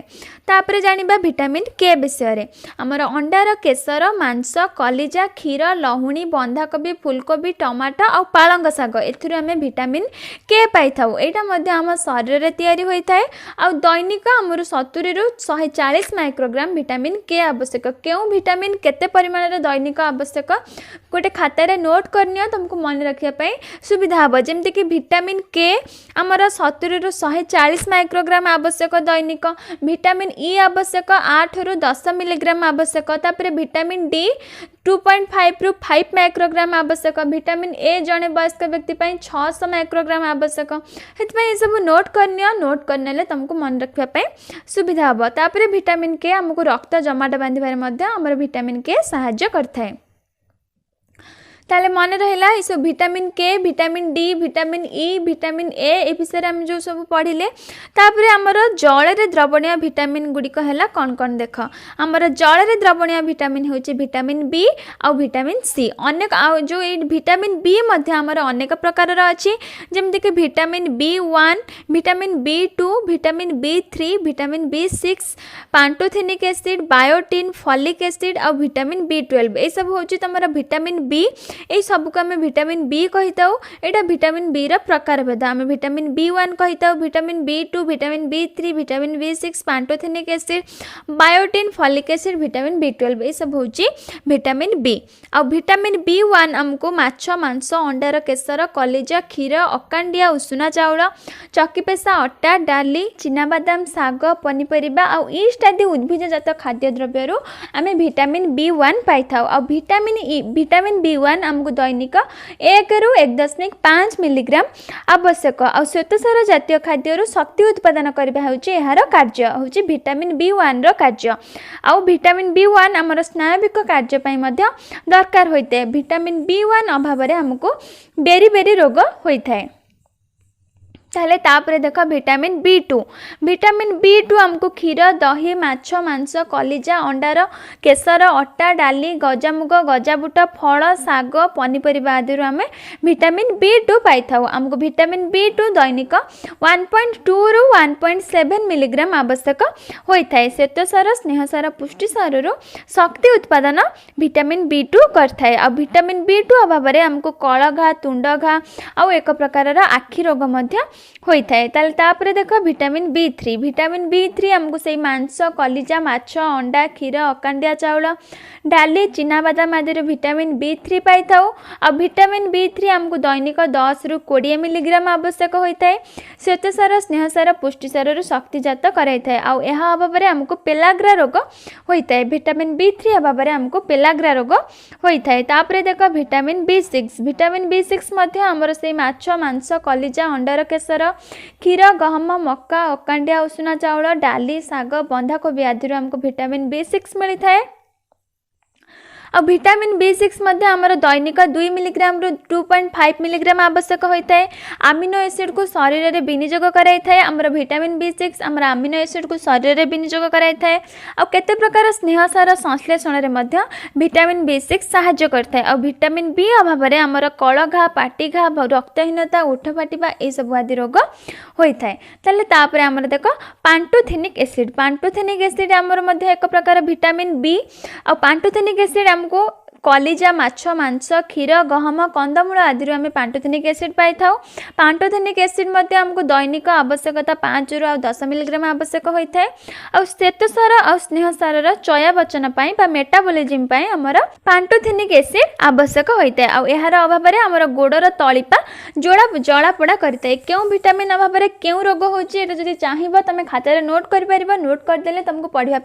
तापरे जानिबा विटामिन के विषय रे हमर अंडार केसर मांस कलिजा क्षीर लहुणी बंधाकोबी फुलकोबी टमाटो आ पालंग साग एथुर आमे विटामिन के पाई थाउ एटा मध्ये हम शरीर रे तयारी होई थाए आ दैनिक हमर 70 रु 140 माइक्रोग्राम विटामिन के आवश्यक केउ विटामिन केते परिमाण रे दैनिक आवश्यक गोटे खाता रे नोट करनियो तुमको मन रखिया पई सुविधा हबो जेमते कि विटामिन के हमर 70 रु 140 माइक्रोग्राम आवश्यक दैनिक विटामिन ई आवश्यक 8 रु 10 मिलीग्राम आवश्यक तापर विटामिन डी 2.5 रु 5 माइक्रोग्राम आवश्यक विटामिन ए जने वयस्क व्यक्ति 600 माइक्रोग्राम आवश्यक हेतु सब नोट करने तुमको मन रखा सुविधा हम तापर विटामिन के आमको रक्त जमाट बांधे आमर विटामिन के सहाय्य करथाए। ताले मन रहा ये सब विटामिन के vitamin D vitamin E vitamin A विषय आम जो सब पढ़िले तापर आमर जल रे द्रवणीय विटामिन गुड़िक है कौन कौन देख आमर जल रे द्रवणीय विटामिन होची विटामिन बी आ विटामिन सी अनेक जो विटामिन बी मध्य आमर अनेक प्रकार अच्छी जमती कि vitamin B1 vitamin B2 vitamin B3 vitamin B6 pantothenic acid biotin folic acid आ विटामिन B12 ये सब होची तमरा विटामिन बी ये सब को आम विटामिन बी कही था यहाँ विटामिन बी प्रकार भेद आम विटामिन B1 कही था vitamin B2 vitamin B3 vitamin B6 pantothenic acid biotin folic acid vitamin B12 ये सब होची विटामिन बी आ विटामिन B1 आमको माछ मांस अंडार केसर कलिजा क्षीर अकांडिया उषुना चाउल चकीपेसा अटा डाली चिनाबादाम साग पनीपरिबा आ ईस्ट आदि उद्भिजजात खाद्य द्रव्य आम विटामिन B1 पाई था आ विटामिन B1 आमको दैनिक 1 रु 1.5 मिलीग्राम आवश्यक आ श्वेतसार जातीय खाद्य शक्ति उत्पादन करबा होची एहार कार्य होची विटामिन B1 रो कार्य आ विटामिन B1 आमर स्नायविक कार्य पई मध्य दरकार होइते विटामिन B1 अभाव रे हमको बेरी बेरी रोग होइथाय। ताहले तापरे देख विटामिन B2 आमको क्षीर दही माछ मांस कलिजा अंडार केसर अटा डाली गजामुग गजाबुट फल साग पनीपरिबा आदि आम विटामिन B2 पाई था आमको विटामिन B2 दैनिक 1.2 रु 1.7 मिलीग्राम आवश्यक होता है। श्वेतसार स्नेहसार पुष्टिसार शक्ति उत्पादन विटामिन B2 करथाए आ विटामिन B2 अभाव में आमको कल घा तुंड घा आ एक प्रकार आखि रोग मध्य होता है। तापर देख विटामिन B3 आमको से मांस कलिजा माछ अंडा क्षीर अकांडिया चाउल डाली चिनाबादाम आदि विटामिन B3 पाई था आ विटामिन B3 आमको दैनिक 10 रु 20 मिलीग्राम आवश्यक होता है। श्वेतसार स्नेहसार पुष्टिसार शक्तिजात कराई आ यह अभाव में आमको पेलाग्रा रोग होता है। विटामिन B3 अभाव में आमको पेलाग्रा रोग होता है। तापर देख विटामिन B6 मध्य आमर से माछ मांस कलिजा अंडार केसर क्षीर गहम मक्का अकांडिया उषुना चाउल डाली साग बंधाकोबी आदि आमको विटामिन B6 मिलता है। आ विटामिन B6 मध्य आमर दैनिक 2 मिलीग्राम रु 2.5 मिलीग्राम आवश्यक होता है। आमिनो एसिड को शरीर में विनियोग कराई थाए आमर विटामिन B6 आमर आमिनो एसिड को शरीर में विनियोग कराई थाए आ केते प्रकार स्नेहसार संश्लेषण में मध्य विटामिन B6 सहाय्य करता है। आ विटामिन B अभाव में आमर कल घा पाटी घा रक्तहीनता उठ फाटिबा ए सब आदि रोग होता है। ताले तापर आमर देख पांटोथेनिक एसिड आमर मध्य एक प्रकार विटामिन B आ पांटोथेनिक एसिड हमको कलिजा माछ मांस क्षीर गहम कंदमूल आदि आम पांटोथेनिक एसिड पाई था। पांटोथेनिक एसिड मध्य हमको दैनिक आवश्यकता 5 रु 10 मिलीग्राम आवश्यक होता है। आ श्वेतसार और स्नेहसार चयापचन मेटाबॉलिज्म पाई हमर पांटोथेनिक एसिड आवश्यक होता है। आ यार अभाव में हमर गोड़र तलिपा जलापोड़ा करता है। क्यों विटामिन अभाव में क्यों रोग होची एटा जदि चाहिबो तमे खाता नोट कर परिबो नोट कर देले तुमको पढ़िया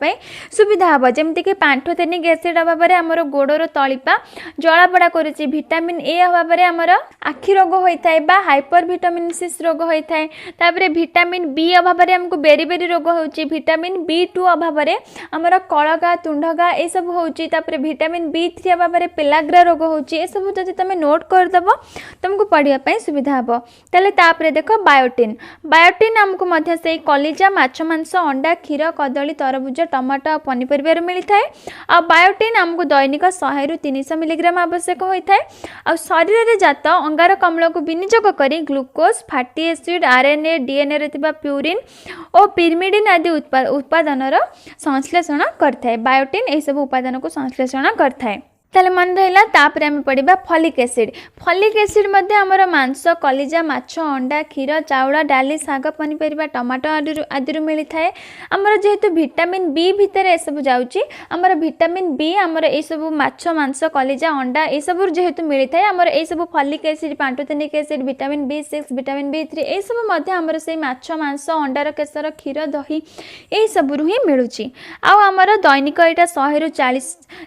सुविधा हम जमती कि पांटोथेनिक एसिड अभाव में हमर गोड़र कलिपा जलापड़ा करुच्ची विटामिन ए अभाव आमर आखि रोग होता है बा हाइपर विटामिनसिस रोग होता है। तापर विटामिन बी अभाव आमको बेरी बेरी रोग होची। विटामिन B2 अभाव आमर कलगा तुंडगा ये सब होची। तापर विटामिन B3 अभाव पेलाग्रा रोग होची। ये सब जब तुम नोट करदेव तुमको पढ़ाई सुविधा हे। ताले तापर देख बायोटिन बायोटिन आमको मध्य से कलिजा माछ मांस अंडा क्षीर कदली तरबुज टमाटो पनीपरिया मिलता है। आ बायोटिन आमको दैनिक 100 ରୁ 300 मिलीग्राम आवश्यक होता है। आ शरीर में जात अंगारकाम्ल को विनियोग कर glucose fatty acid RNA DNA रे थिबा प्यूरिन और पिरिमिडिन आदि उत्पादन संश्लेषण करता है। बायोटिन यह सब उपादान को संश्लेषण करता है। ताले मन रहा तापर आम पढ़ा फलिक एसिड। फलिक एसिड मध्य आमर मांस कलिजा माछ अंडा क्षीर चाउल डाली शाग पनीपरिया टमाटो आदि मिलता है। आमर जेहेतु विटामिन बी भितर ए सब जाउची आमर विटामिन बी आमर ए सब माछ मांस कलिजा अंडा ए सब जेहेतु मिलता है आमर ए सब folic acid pantothenic acid vitamin B6 vitamin B3 ए सब मध्य आमर से माछ मांस अंडार केसर क्षीर दही ए सब ही मिलूची। आमर दैनिक यहाँ 100 ରୁ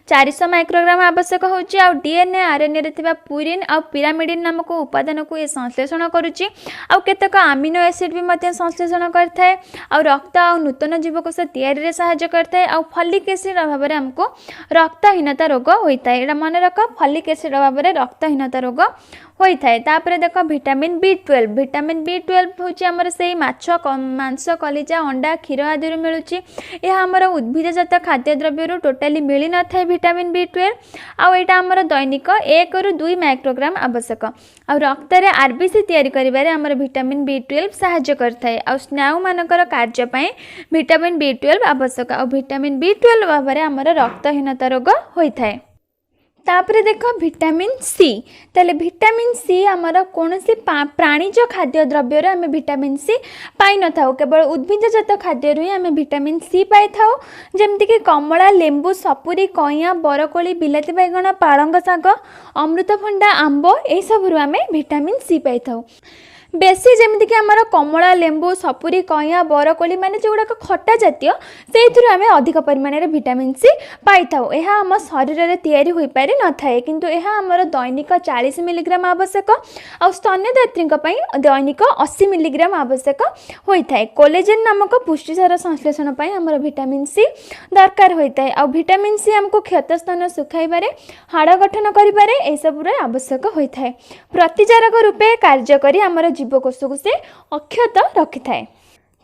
400 माइक्रोग्राम आवश्यक होची। आ DNA RNA रे थिबा प्यूरिन आ पिरामिडिन नामक उपादान को ये संश्लेषण करुच्ची। आ केतक अमीनो एसिड भी मध्य संश्लेषण करता है। आ रक्त आ नूतन जीवकोष तैयारी रे सहायता करता है। आ फलिक एसिड अभाव हमको रक्तहीनता रोग होता है। मन रख फलिक एसिड अभाव रक्तहीनता रोग होता है। तापर देख विटामिन B12 विटामिन B12 हूँ आमर से माछ मांस कलिजा अंडा क्षीर आदि मिलूँ। यह आमर उद्भिदजात खाद्य द्रव्य टोटाली मिल न था विटामिन B12। आईटा आमर दैनिक 1 ରୁ 2 माइक्रोग्राम आवश्यक। आ रक्त में RBC तैयारी करिबारे आमर विटामिन B12 सहायता करता है। आ स्नायु मानकर कार्यपाई विटामिन B12 आवश्यक। आ विटामिन B12 अभाव आमर रक्तहीनता रोग होता है। तापर देख विटामिन सी। ताले विटामिन सी आमर कौन सी प्राणीज खाद्य द्रव्य आम विटामिन सी पाई न था। केवल उद्भिदजात खाद्य ही आम विटामिन सी पाई था। जमती कमला लेंबू सपुरी कइया बरकोली बिलाती बैगण पालंग शाग अमृतभंडा आंब ये सब आम विटामिन सी पाई था। बेसी जमीक आमर कमला लेंबू सपुरी कइया बरकोली माने जो गुड़ाक खट्टा जातीय से आम अधिक परिमाण में विटामिन सी पाई था। यह आम शरीर में तैयारी हो पारि न थाए किंतु यह आमर दैनिक 40 मिलीग्राम आवश्यक। आ स्तन्यदात्री दैनिक 80 मिलीग्राम आवश्यक होता है। कोलेजेन नामक पुष्टिसार संश्लेषण पर आमर विटामिन सी दरकार होता है। आ विटामिन सी आमको क्षतस्थान सुखाइबारे हाड़ गठन करिबारे ए सब आवश्यक होता है। प्रतिजारक रूपे कार्य करी आमर जीवकोष को से अक्षत रखि थाए।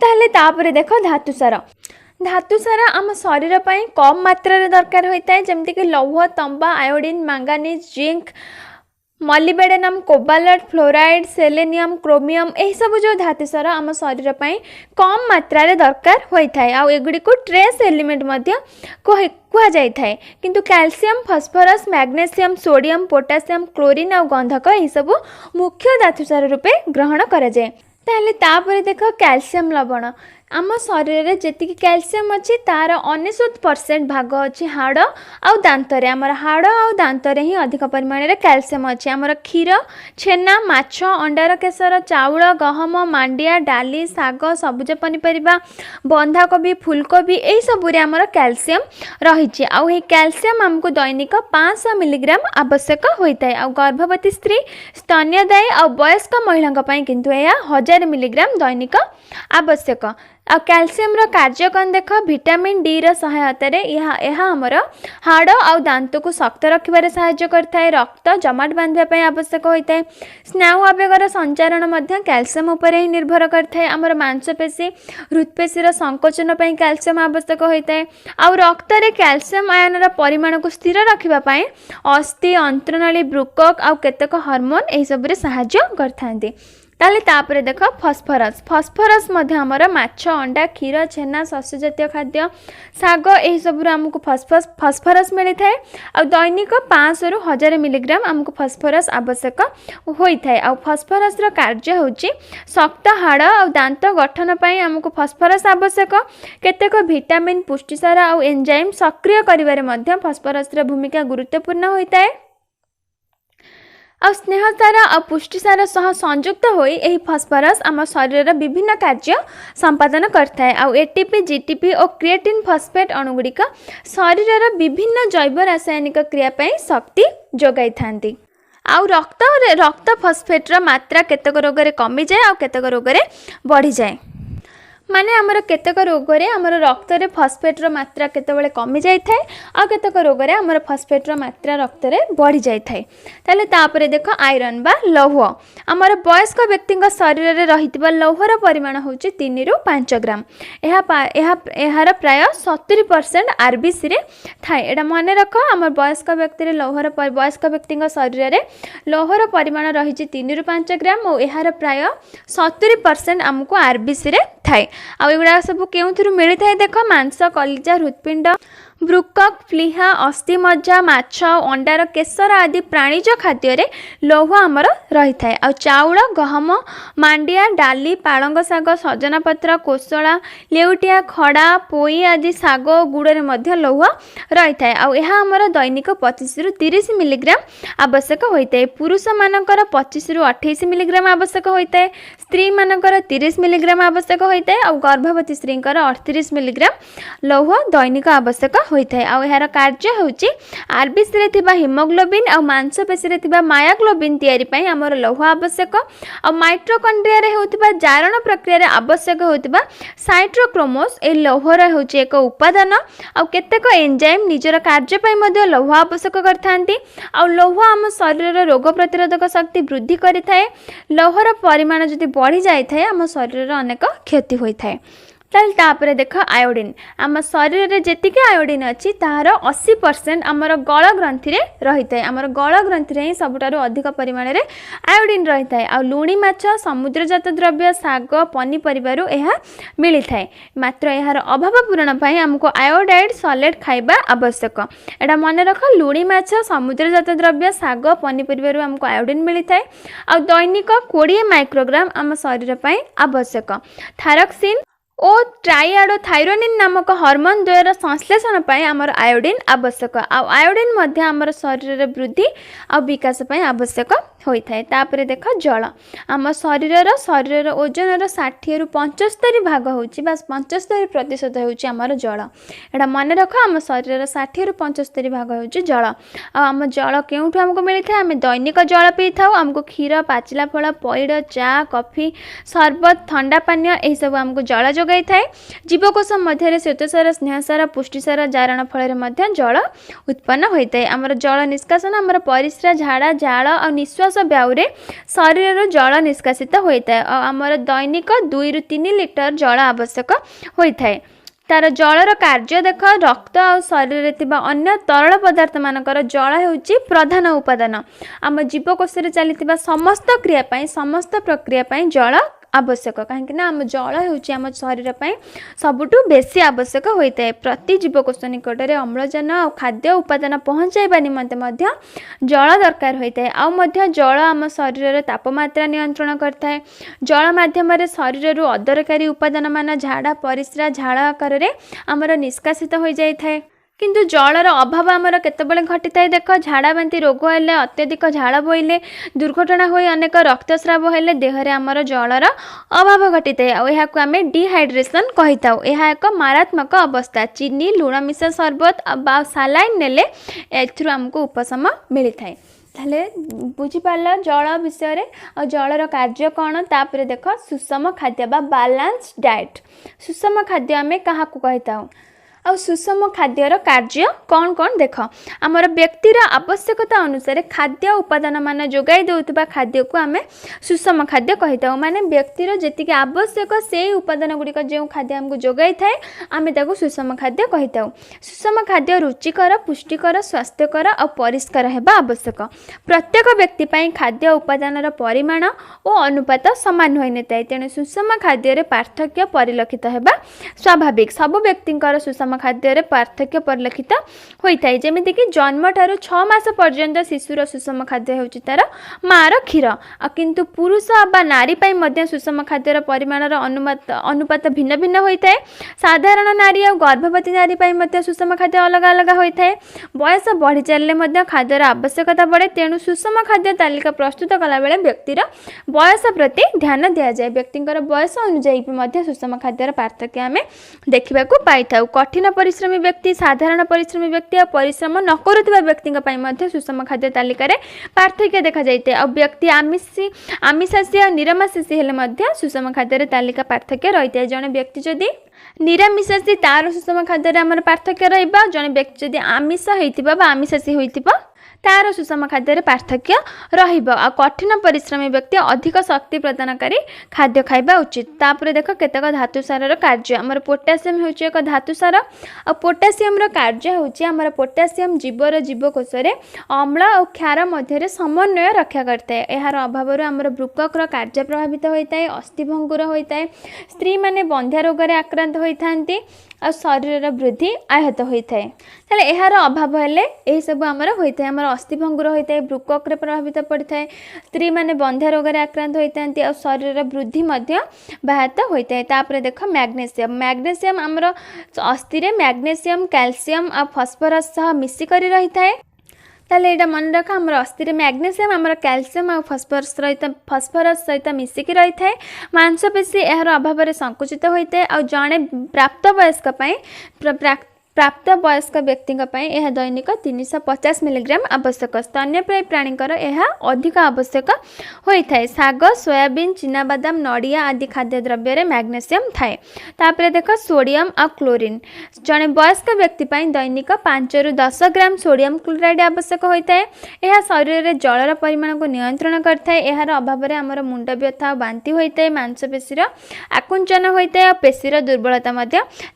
ताहले तापरे देख धातुसार। धातुसार आम शरीर पर कम मात्रा रे दरकार होता है। जमती कि लौह तंबा iodine manganese zinc molybdenum cobalt fluoride selenium chromium यही सब जो धातुसार आम शरीर पर कम मात्रा रे दरकार होता है। आगुड़ी को ट्रेस एलिमेंट कह जाए किंतु calcium phosphorus magnesium sodium potassium chlorine और गंधक यही सब मुख्य धातुसार रूपे ग्रहण करा जाए। ताहले तापर देख कैल्शियम लवण। आम शरीर में जी कैल्शियम अच्छी तार 99% भाग अच्छी हाड़ आउ दांतरे। आमर हाड़ आउ दांतरे ही अधिक परिमाण में कैल्शियम अच्छी। आमर क्षीर छेना माछ अंडार केसर चाउल गहम मांडिया डाली शाग सबुज पनीपरिया बंधाकोबी फुलकोबी यही सबुरे आमर कैल्शियम रही। आउ कैल्शियम आमको दैनिक 500 मिलीग्राम आवश्यक होता है। आउ गर्भवती स्त्री स्तन्यदायी और वयस्क महिला किंतु यह 1000 मिलीग्राम दैनिक आवश्यक। आ कैल्शियम कार्य कौन देख विटामिन डी सहायता यह आमर हाड़ आ दांत को शक्त रखिबारे सहायता करता है। रक्त जमाट बांधवाई आवश्यक होता है। स्नायु आवेगर संचारण कैल्शियम उपर ही निर्भर करता है। आमर मांसपेशी हृदपेशीर संकोचन कैल्शियम आवश्यक होता है। आउ रक्त रे कैल्शियम आयन परिमाण को स्थिर रखापी अस्थि अंतरनाली ब्रुकक आउ केतक हार्मोन यही सब सहायता करते। ताले तापर देख फॉस्फोरस। फॉस्फोरस आमर माछ अंडा क्षीर छेना शस्य जातीय खाद्य शाग यही सब आमको फॉस्फोरस मिलता है। आ दैनिक 500 ରୁ 1000 मिलीग्राम आमको फॉस्फोरस आवश्यक होता है। आ फॉस्फोरस कार्य होची शक्त हाड़ आ दांत गठन पर आमको फॉस्फोरस आवश्यक। केतेक विटामिन पुष्टिसार आ एंजाइम सक्रिय करिवारे मध्य फॉस्फोरस भूमिका गुरुत्वपूर्ण होता है। ଆଉ ସ୍ନେହସାର ଆଉ ପୁଷ୍ଟିସାର ସହ ସଂଯୁକ୍ତ ହୋଇ ଏହି ଫସ୍ଫରସ୍ ଆମ ଶରୀରର ବିଭିନ୍ନ କାର୍ଯ୍ୟ ସମ୍ପାଦନ କରିଥାଏ। ଆଉ ଏଟିପି ଜିଟିପି ଓ କ୍ରିଏଟିନ୍ ଫସ୍ଫେଟ୍ ଅଣୁଗୁଡ଼ିକ ଶରୀରର ବିଭିନ୍ନ ଜୈବ ରାସାୟନିକ କ୍ରିୟା ପାଇଁ ଶକ୍ତି ଯୋଗାଇଥାନ୍ତି। ଆଉ ରକ୍ତ ଫସ୍ଫେଟ୍ର ମାତ୍ରା କେତେକ ରୋଗରେ କମିଯାଏ ଆଉ କେତେକ ରୋଗରେ ବଢ଼ିଯାଏ। ମାନେ आमर केतक रोगरे आमर रक्तरे फस्फेट्र मात्रा केतबेले कमी जाइए आ केतक रोगरे आमर फस्फेट्र मात्रा रक्तरे बढ़ी जाइए। ताले तापरे देख आयरन बा लौह आमर वयस्क व्यक्ति शरीर में रही लौहर परिमाण हूँ 3 ରୁ 5 ग्राम। यार प्राय 70% आरबीसी रे थाए। एटा मन रख आम वयस्क व्यक्ति लौहर वयस्क व्यक्ति शरीर में लौहर परिमाण रही 3 ରୁ 5 ग्राम और यार प्राय 70% आमको आरबीसी रे थाए। आ एगुड़ा सब के मिलता है देख मांस कलिजा हृत्पिंड वृकक फ्लीहा अस्थि मज्जा माछ अंडार केसर आदि प्राणीज खाद्य लौह आमर रही है। आ चाउल गहम मांडिया डाली पालंग शाग सजना पत्र कोसला लेउटिया खड़ा पोई आदि शाग गुड़ में लौह रही है। आमर दैनिक 25 ରୁ 30 मिलीग्राम आवश्यक होता है। पुरुष मानकर 25 ରୁ 28 मिलीग्राम आवश्यक होता है। स्त्री मानकर 30 मिलीग्राम आवश्यक होता है। और गर्भवती स्त्री 38 मिलीग्राम लौह दैनिक आवश्यक होता है। यार कार्य होची आरबीसी रे थिबा हिमोग्लोबिन और मांसपेशी रे थिबा मायोग्लोबिन तैयारी पई हमर लौह आवश्यक। और माइटोकॉन्ड्रिया रे होतिबा जारण प्रक्रिया रे आवश्यक होतिबा साइटोक्रोमोस ए लौहर होची एक उपादान। और केतेक एंजाइम निजर कार्य पई मध्ये लौह आवश्यक करथांती। और लौह आम शरीर रे रोग प्रतिरोधक शक्ति वृद्धि करिथाए। लौहर परिमाण जदि बढ़ी जाय थाए आम शरीर रे अनेक क्षति होई थाए। तापरे देख आयोडीन आम शरीर में जीक आयोडीन अच्छी तार 80% आमर गल ग्रंथि रही है। आमर गल ग्रंथि ही सबुठारु अधिक परिमाण में आयोडीन रही है। आ लुणी माछ समुद्रजात द्रव्य शाग पनीपरिबारु यह मिली थाए। मात्र यार अभाव पूरण पर आमको आयोडाइड सॉलिड खाइबा आवश्यक। एटा मन रख लुणी माछ समुद्रजात द्रव्य शाग पनीपरिबारु आमको आयोडीन मिली थाए। आ दैनिक 20 माइक्रोग्राम आम शरीर पर आवश्यक। थायरक्सिन और ट्राइआडोथाइरोनिन नामक हार्मोन द्वयर संश्लेषण पर आमर आयोडीन आवश्यक। आयोडीन मध्य आमर शरीर वृद्धि और विकास पर आवश्यक होता है। तापरे देख जल आम शरीर ओजन 60 ରୁ 75 भाग होची बस 75% होची आमर जल। एटा मन रख आम शरीर 60 ରୁ 75 भाग होची जल। आम जल केउठु हमको मिलता है आम दैनिक जल पी थाउ। आमको क्षीर पाचिला फल पइड चा कॉफी शरबत ठंडा पानीय यही सब आमको जल जोगाई थाए। जीवकोश मध्य श्वेतसार स्नेहसार पुष्टिसार जारण फल जल उत्पन्न होता है। आमर जल निष्कासन आमर परिस्रा झाड़ा झाड़ और निश्वास व्याउरे शरीर जल निष्कासित होता है। आमर दैनिक 2 ରୁ 3 लिटर जल आवश्यक होता है। तार जलर कार्य देख रक्त और शरीर में अन्य तरल पदार्थ मानकर जल होची प्रधान उपादान। आम जीवकोश चली समस्त क्रिया समस्त प्रक्रिया जल आवश्यक। कहीं आम जल होची आम शरीर पर सबुठु बेसी आवश्यक होता है। प्रति जीवकोश निकट में अम्लजान और खाद्य उपादान पहुँचाइबा निमंते जल दरकार होता है। आउ जल आम शरीर तापमात्रा नियंत्रण करता है। जल माध्यम शरीर अदरकारी उपादान मान झाड़ा परिस्रा झाड़ आकार आमर निष्कासित हो जाए। किंतु जलर अभाव आमर केतबेले घटी थाए देख झाड़ा बांती रोग हेले अत्यधिक झाड़ बोइले दुर्घटना होई अनेक रक्तस्राव हेले देहरे आमर जलर अभाव घटी थाए। और आम डिहाइड्रेशन कही था। यह एक मारात्मक अवस्था। चीनी लुण मिशा शरबत बा सालाइन नेले एथुरु आमको उपशम मिली थाए। ताले बुझीपार जल विषय और जलर कार्य कौन तापर देख सुषम खाद्य बा बैलेंस डाइट। सुषम खाद्य आम क्या कही था आ सुषम खाद्यर कार्य कौन कौन देख आमर व्यक्तिर आवश्यकता अनुसार खाद्य उपादान मान जोगाई देउथबा खाद्य को आम सुषम खाद्य कही था। माने व्यक्तिर जेतिक आवश्यक से उपादान गुड़िक जो खाद्य आमको जोगाई थाए आम ताको सुषम खाद्य कही था। सुषम खाद्य रुचिकर पुष्टिकर स्वास्थ्यकर और परिष्कार हेबा आवश्यक। प्रत्येक व्यक्ति पई खाद्य उपादानर परिमाण और अनुपात समान होई न थाए। तेणु सुषम खाद्य पार्थक्य परिलक्षित हेबा स्वाभाविक। सब व्यक्तिंकर सुषम सुषम खाद्य पार्थक्य परिलक्षित होता है। जमीक जन्म ठार 6 मास पर्यंत शिशुर सुषम खाद्य होची तार मार क्षीर किंतु पुरुष बा नारी पाई मध्य सुषम खाद्यर परिमाणर अनुपात भिन्न भिन्न होता है। साधारण नारी और गर्भवती नारी पाई मध्य सुषम खाद्य अलग अलग होता है। बयस बढ़ी चलिए खाद्यर आवश्यकता बढ़े, तेणु सुषम खाद्य तालिका प्रस्तुत कला बेले व्यक्तिर बयस प्रति ध्यान दि जाए। व्यक्तिंकर बयस अनुଯାयी सुषम खाद्यर पार्थक्य आम देखा पाई था। कठिन परिश्रमी व्यक्ति, साधारण परिश्रमी व्यक्ति और परिश्रम न करुवा व्यक्ति सुषम खाद्य तालिका पार्थक्य देखा जाए। और व्यक्ति आमिषासी और निरामिषासी हेले सुषम खाद्य तालिका पार्थक्य रही है। जड़े व्यक्ति जदि निरामिषासी तार सुषम खाद्य आमर पार्थक्य रहा, जड़े व्यक्ति जदि आमिष होता आमिषासी होता तार सुषम खाद्य पार्थक्य रहा। कठिन परिश्रमी व्यक्ति अधिक शक्ति प्रदानकारी खाद्य खाइबा उचित। तापर देख केतक धातुसार कार्य। आमर पोटासियम हूँ एक धातुसार और पोटासियम कार्य हूँ आमर पोटासियम जीवर जीवकोश अम्ल और क्षार मध्य समन्वय रक्षा करता है। यार अभाव आमर वृक्कर कार्य प्रभावित होता है, अस्थिभंगुर होता है, स्त्री मैंने बंध्या रोग आक्रांत होती और शरीर वृद्धि आहत होता है। ताले यार अभाव हेले यही सब आमर होता है। आमर अस्थिभंगुर होता है, वृक्क प्रभावित पड़ता है, स्त्री मैंने बंध्या रोग आक्रांत होती और शरीर वृद्धि व्याहत होता है। तापर देख मैग्नेशियम। मैग्नेशियम आमर अस्थि मैग्नेशियम कैल्शियम और फस्फरस सह मिसिक रही है। ताले यहाँ मन रख आमर अस्थि मैग्नेशियम आमर कैल्शियम और फस्फरस सहित मिसिक रही है। मांसपेशी यार अभाव संकुचित होता है और जड़े प्राप्त वयस्क प्राप्त वयस्क व्यक्ति यह दैनिक 350 मिलीग्राम आवश्यक। स्तन्यप्रायी प्राणीकर यह अधिक आवश्यक होता है। साग, सोयाबीन, चिनाबादाम, नड़िया आदि खाद्य द्रव्य मैग्नेशियम थाए। तापर देख सोडियम और क्लोरीन। जड़े वयस्क व्यक्ति दैनिक 5 ରୁ 10 ग्राम सोडियम क्लोराइड आवश्यक होता है। यह शरीर में जलर परिमाण को नियंत्रण करता है। यार अभाव आमर मुंड व्यथा और बांति होता है, मांसपेशीर आकुंचन होता है और पेशीर दुर्बलता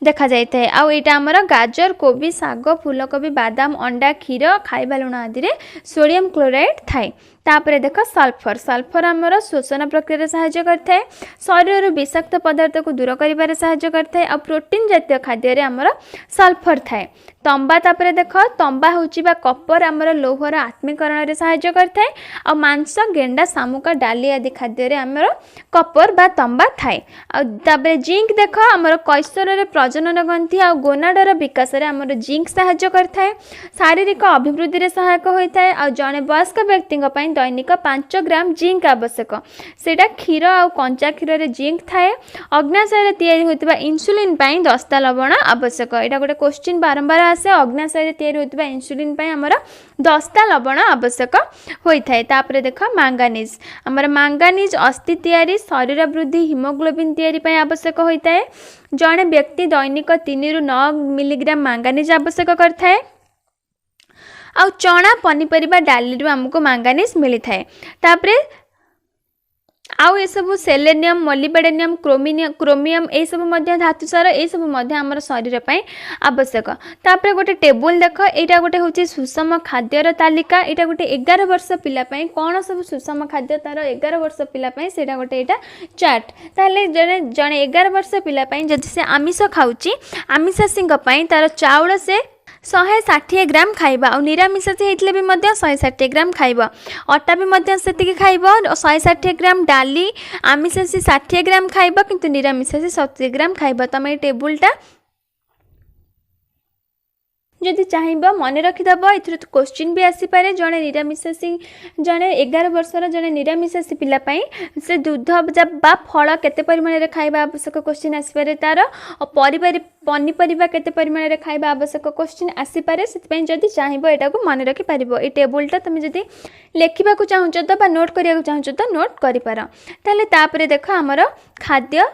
देखा जाता है। आउ यहाँ आमर गाजर, कोबी, साग, फूलकोबी, बादाम, अंडा, क्षीर, खाइबा लुण आदि सोडियम क्लोराइड थाए। तापर देख सल्फर। सल्फर आमर शोषण प्रक्रिया सहायता करता है, शरीर विषाक्त पदार्थ को दूर कर सहायता करता है और प्रोटीन जातीय खाद्य आमर सल्फर थाए। तंबा। तापर देख तंबा हूँ कपर आमर लौहर आत्मीकरण सहायता करता है और मांस, गेंडा, शामुका, डाली आदि खाद्य आमर कपर बा तंबा थाए। और जिंक देख आमर कैशोर प्रजनन ग्रंथि और गोनाडर विकास आमर जिंक सहायता करता है, शारीरिक अभिवृद्धि सहायक होता है। और जड़े वयस्क व्यक्ति दैनिक 5 ग्राम जिंक आवश्यक। सेटा क्षीर और कंचा क्षीर जिंक थाए। अग्नाशय तैयारी होता इन्सुलिन 10 लवण आवश्यक। यहाँ गोटे क्वेश्चन बारंबार आसे, अग्नाशय तैयारी होता इन्सुलिन आमर 10 लवण आवश्यक होता है। तापर देख मांगानीज। आमर मांगानीज अस्थि तैयारी, शरीर वृद्धि, हिमोग्लोबिन तैयारी आवश्यक होता है। जड़े व्यक्ति दैनिक 3 ରୁ 9 मिलीग्राम मांगानीज आवश्यक करता है। आउ चना, पनीपरिबा, डाली आमको मांगानीज मिलता है। तापरे आउ ये सब सेलेनियम, मोलिबेडेनियम, क्रोमियम ये सब धातुसार ये सब आमर शरीर पर आवश्यक। तापर गोटे टेबुल देख, यहाँ गोटे हूँ सुषम खाद्यर तालिका। यहाँ गोटे 11 वर्ष पिलापाई कौन सब सुषम खाद्य तार 11 वर्ष पिलापाई से गोटे यहाँ चार्ट। ताहले जड़े 11 वर्ष पिलापाई जदि से आमिष खाऊँची, आमिषासी तार चाउल से 160 ग्राम खाइबा और निरामिषासी होइतले भी 160 ग्राम खाइबा। अटा भी सेतिकी खाइबा 160 ग्राम, डाली आमिषासी 60 ग्राम खाइबा किंतु निरामिषासी 70 ग्राम खाइबा। तमे टेबुलटा जदि चाहब मन रखिदेव, ये क्वेश्चन भी आसीपे। जड़े निरामिषासी जड़े 11 वर्षर जड़े निरामिषासी पिलापाई से दूध बा फल केते परिमाण रे खाइबा आवश्यक क्वेश्चन आसीपे। तार पनीपरिबा केते परिमाण रे खाइबा आवश्यक क्वेश्चन आसीपे। से जदि चाहब यहाँ को मन रखिपार। ये टेबुलटा तुम जदि लेखा चाहूच तो नोट करा चाहूच तो नोट कर। देख आमर खाद्य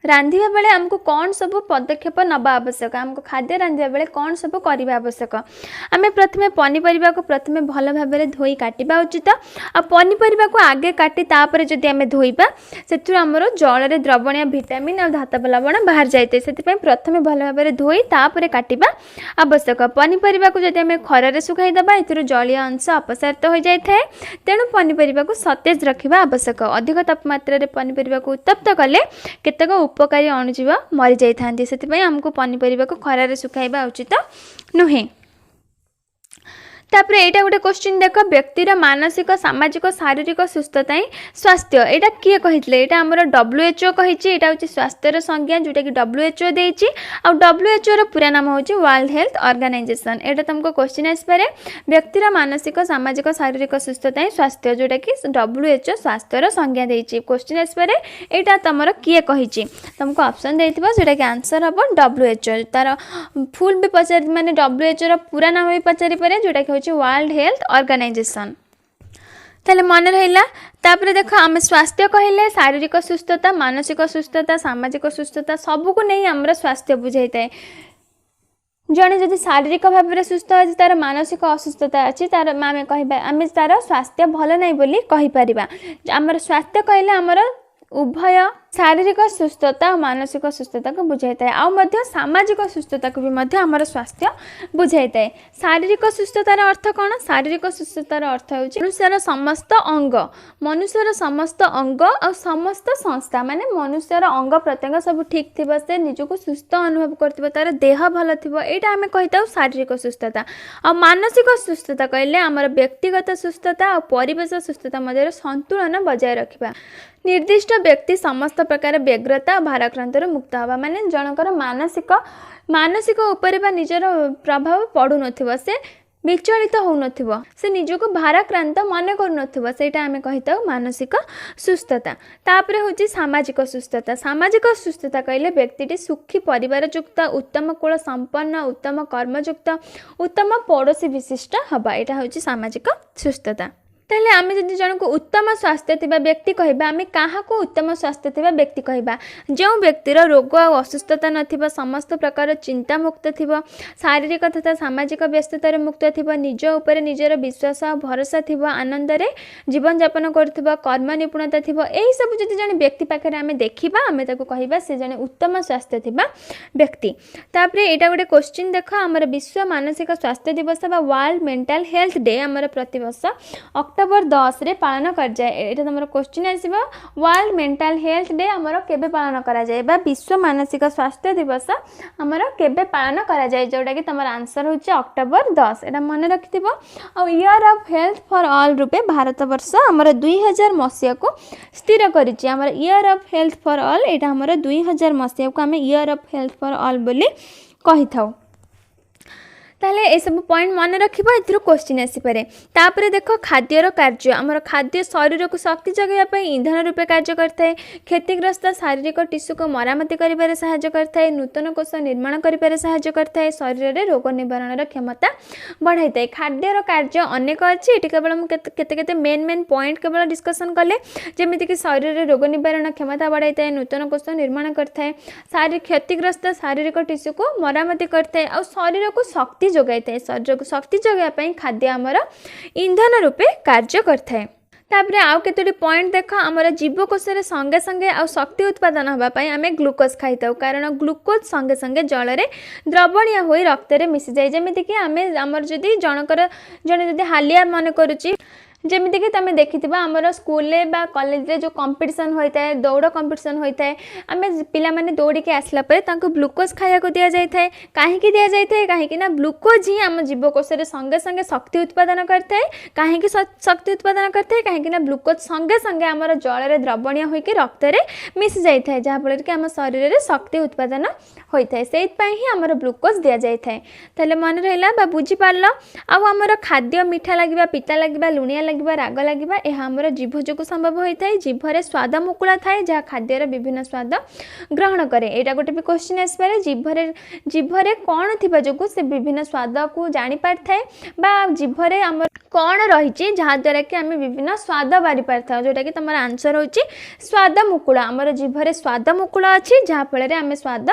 रांधिबा बेले आमको कौन सब पदक्षेप नबा आवश्यक, आमको खाद्य रांधिबा बेले कौन सब करबा आवश्यक। आम प्रथमे पनीपरिबा को प्रथमे भल भाव में धोई काटिबा उचित। आ पनीपरिबा को आगे काटी तापर जदि आम धोइबा सेथुर आमर जल रे द्रवणीय विटामिन और धातव लवण बाहर जाइते। सेतिपई प्रथमे भल भाव में धोई तापर काटिबा आवश्यक। पनीपरिबा को जदि आम खरारे सुखाई देबा एथिर जलीय अंश अपसारित हो जाइए, तेणु पनीपरिबा को सतेज रखिबा आवश्यक। अधिक तापमात्रा रे पनीपरिबा को उत्तप्त कले केतक ଉପकारी अणुजीव मरी जाइथांती सेतिपई हमको पनीपरिबा को खरारे सुखाइबा उचित नुहे। तापर एटा गोटे क्वेश्चन देख व्यक्तिर मानसिक सामाजिक शारीरिक सुस्थता ही स्वास्थ्य एटा किए कहितले एटा हमर WHO कहिछि एटा होछि स्वास्थ्यर संज्ञा जोटा कि WHO देछि आ WHO रो पूरा नाम होछि वर्ल्ड हेल्थ ऑर्गेनाइजेशन। एटा तुमको क्वेश्चन आस पारे व्यक्तिर मानसिक सामाजिक शारीरिक सुस्थता ही स्वास्थ्य जोटा कि WHO स्वास्थ्यर संज्ञा देछि। क्वेश्चन आस पारे एटा तमर किए कहिछि तुमको ऑप्शन देथिबा जोटा कि आंसर हबो WHO तार फुल भी पचार माने WHO रो पूरा नाम भी पचारि पारे जोटा कि वर्ल्ड हेल्थ ऑर्गेनाइजेशन। ताले मन रहिला। तापर देख आम स्वास्थ्य कहले शारीरिक सुस्थता मानसिक सुस्थता सामाजिक सुस्थता सबू को नहीं आमर स्वास्थ्य बुझाई थाए। जड़े जदि शारीरिक भाव में सुस्थ अच्छी तार मानसिक असुस्थता अच्छी तार आम कह आम तार स्वास्थ्य भल नहीं बोली कहीपर। आमर स्वास्थ्य कहले आमर उभय शारीरिक सुस्थता और मानसिक सुस्थता को बुझाई थाए आ सामाजिक सुस्थता को भी आमर स्वास्थ्य बुझाई थाए। शारीरिक सुस्थतार अर्थ कौन? शारीरिक सुस्थतार अर्थ हो मनुष्यर समस्त अंग मनुष्यर समस्त अंग और समस्त संस्था माने मनुष्यर अंग प्रत्यंग सब ठीक थी से निजक सुस्थ अनुभव कर तार देह भल थी यहाँ आम कही शारीरिक सुस्थता। और मानसिक सुस्थता कहले आमर व्यक्तिगत सुस्थता और परिवेश सुस्थता मध्य संतुलन बजाय रखा। निर्दिष्ट व्यक्ति समस्त प्रकार व्यग्रता भाराक्रांत मुक्त हवा माने जनकर मानसिक मानसिक उपर बा निजर प्रभाव पड़ू नथिबो से विचलित हो नथिबो से निजको भाराक्रांत मन करू नथिबो सेटा आमे कहिता मानसिक सुस्थता। तापरे होची सामाजिक सुस्थता। सामाजिक सुस्थता कहले व्यक्तिटी सुखी परिवार युक्त उत्तम कुल संपन्न उत्तम कर्मयुक्त उत्तम पड़ोशी विशिष्ट हवा एटा होची सामाजिक सुस्थता। ताहले आमे जदि जन को उत्तम स्वास्थ्य थिबा व्यक्ति कहबा आमे काहा को उत्तम स्वास्थ्य थिबा व्यक्ति कहबा जो व्यक्तिर रोग और असुस्थता नथिबा समस्त प्रकार चिंता मुक्त थिबा शारीरिक तथा सामाजिक व्यस्ततार मुक्त थिबा निज ऊपर निजर विश्वास और भरोसा थिबा आनंद रे जीवन यापन करथिबा कर्म निपुणता थिबा एही सब जदि जन व्यक्ति पाखरे आमे देखिबा आमे ताको कहबा से जने उत्तम स्वास्थ्य थिबा व्यक्ति। तापरे एटा गोटे क्वेश्चन देखो हमर विश्व मानसिक स्वास्थ्य दिवस बा वर्ल्ड मेंटल हेल्थ डे हमर प्रतिवर्ष अक्टोबर 10 रे पालन कर जाए। एटा हमर क्वेश्चन आसीबा वर्ल्ड मेंटल हेल्थ डे हमर केबे पालन करा जाए बा विश्व मानसिक स्वास्थ्य दिवस हमर केबे पालन करा जाए जोटा कि तमर आंसर होचे अक्टोबर 10। एटा मन रखिथिबो। आ year of health for all रूपे भारत वर्ष हमर 2000 मसिया को स्थिर करिछि। हमर year of health for all एटा हमर 2000 मसिया को हम year of health for all बोली कहि थाउ। ताले ए सब पॉइंट मन रखिबो एथिरो क्वेश्चन आसी पारे। तापरे देखो खाद्यर कार्य हमर खाद्य शरीर को शक्ति जगाइबा पई ईंधन रूपे कार्य करथाय। क्षतिग्रस्त शारीरिक टिश्यू को मरामती करिबारे सहायता करथाय। नूतन कोष निर्माण करिबारे सहायता करथाय। शरीर रे रोग निवारण क्षमता बढ़ाइथाय। खाद्यर कार्य अनेक अछि एटी केवल हम केते मेन पॉइंट केवल डिस्कशन कले जेमिति कि शरीर रे रोग निवारण क्षमता बढ़ाइथाय नूतन कोष निर्माण करथाय शारीरिक क्षतिग्रस्त शारीरिक टिश्यू को मरामती करथाय और शरीर को शक्ति जोगाई थाए। शरीर को शक्ति जोगाई खाद्य आमर ईंधन रूपे कार्य करथाय। तापरे आउ केतोटी पॉइंट देख आमर जीवकोश रे संगे संगे आ शक्ति उत्पादन हबा पई आमे ग्लूकोज खाइताउ कारण ग्लूकोज संगे संगे जल रे द्रवणीय होई रक्त रे मिसि जाय। जेमिति कि आमे आमर जदि जनकर जने जदि हालिया मन करूची जेमिति कि तमे देखिथिबा हमर स्कूल ले बा कॉलेज रे जो कंपटीशन होइता है दौड़ कंपटीशन होइता है आमे पिला माने दौड़ी के आसला परे तांको ग्लूकोज खाया को दिया जाय थाए। काहे कि दिया जाय थाए काहे कि ना ग्लूकोज ही हम जीवकोश रे संगे संगे शक्ति उत्पादन करता है। काहे कि शक्ति उत्पादन करता है काहे कि ना ग्लूकोज संगे संगे हमर जल रे द्रवणीय होई के रक्त रे मिसि जाय थाए जहा फल कि हम शरीर रे शक्ति उत्पादन होइता है। सेइत पई ही हमर ग्लूकोज दिया जाय थाए। ताले मन रहला बा बुझी पारलो। आ हमर खाद्य मीठा लागिबा पिता लागिबा लुणिया लागिबा राग लागिबा यह हमर जीभ जोगु संभव होता है। जीभरे स्वाद मुकुला थाए जहाँ खाद्यर विभिन्न स्वाद ग्रहण करे। एटा गोटे भी क्वेश्चन आस पारे जीभरे कौन थिबा जोगु से विभिन्न स्वाद को जानि पार थाए बा जीभरे हमर कौन रही जहाँ द्वारा कि आम विभिन्न स्वाद बारी पार था जोटा कि तुम आंसर होची स्वाद मुकुला। हमर जीभरे स्वाद मुकुला अच्छी जहाँ फल आम स्वाद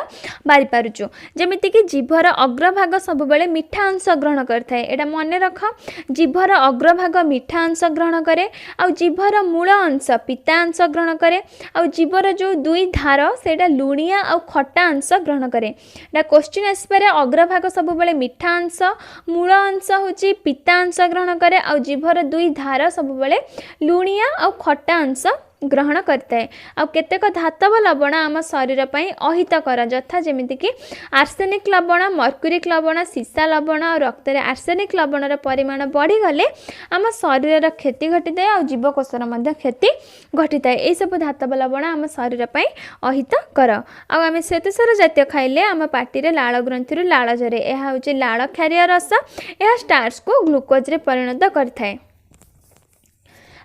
बारी पारुचु। जेमिति कि जीभर अग्रभाग सब बेले मीठा अंश ग्रहण करथाए। एटा मन रख जीभर अग्रभाग मीठा अंश ग्रहण करे आ जीभर मूल अंश पिता अंश ग्रहण करे आ जीभर जो दुई धार सेटा लुणिया आ खट्टा अंश ग्रहण करे। एटा क्वेश्चन आसपारे अग्रभाग सब बेले मीठा अंश मूल अंश होची पिता अंश ग्रहण करे आ जीभर दुई धार सब बेले लुणिया आ खट्टा अंश ग्रहण करता है। आ केतेक धातव लवण आम शरीर पर अहितकर यथा जमीक आर्सेनिक लवण, मर्क्यूरिक लवण, सीसा लवण और रक्त में आर्सेनिक लवणर परिमाण बढ़ीगले आम शरीर क्षति घटी थाए और जीवकोशर क्षति घटी थाए। यही सब धातव लवण आम शरीर पर अहितकर। आम श्वेतसार जातीय खाइले आम पार्टी लाल ग्रंथि लाल झरे। यह हूँ लाल क्षारीय रस। यह स्टार्च को ग्लूकोज रे परिणत करथाए।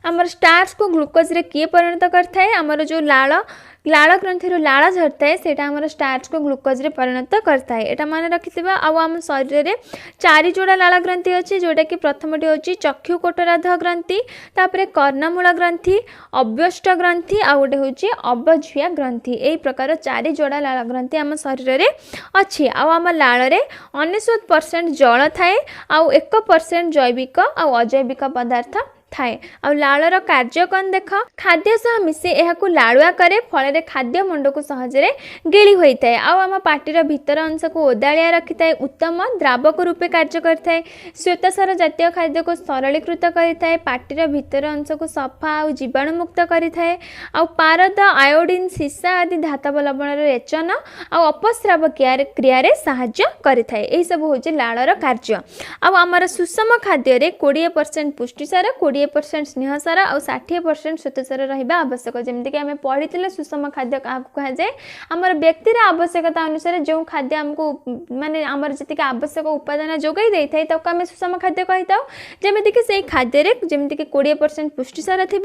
आमर स्टार्च को ग्लूकोज रे किए परिणत करथाए? आमर जो लाल ग्रंथि लाल झरता से आम स्टार्च को ग्लूकोज रे परिणत करता है। यहाँ मन रखिथिबा। आम शरीर में 4 जोड़ा लाल ग्रंथि अच्छी, जोटा कि प्रथमटी हूँ चक्षु कोटराध ग्रंथि, तापर कर्णमूल ग्रंथि, अव्यष्ट ग्रंथि, आ गोटे हूँ अवझिया ग्रंथि। यही प्रकार 4 जोड़ा लाल ग्रंथि आम शरीर में अच्छी। आम लाल 99% जल थाए, 1% जैविक आ अजैविक पदार्थ थाए। आ लालर कार्य कौन देख, खाद्य सह मिसे यह लालुआ करे, फल खाद्य मुंड को सहजरे गिली होता है। आम पार्टीर भीतर अंश को ओदालिया रखी थाए, उत्तम द्रावक रूपे कार्य करता है। श्वेतसार जातीय खाद्य को सरलीकृत करता, पार्टीर भीतर अंश को सफा और जीवाणु मुक्त करता। पारद, आयोडीन, सीसा आदि धातव लवण रेचन और अपस्राव क्रिया साहाय्य करता है। यही सब हूँ लालर कार्य। आमर सुषम खाद्य 20% पुष्टिसार, 20% स्नेहसार और 60% श्वेतसार रहा आवश्यक। जमीक आम पढ़ी सुषम खाद्य क्या कहुए, आमर व्यक्तिर आवश्यकता अनुसार जो खाद्य आमको माने आमर जी आवश्यक उपादान जोगाई दे था ताको आम सुषम खाद्य कही था। जमीक से खाद्य जमीक 20% पुष्टिसार थी,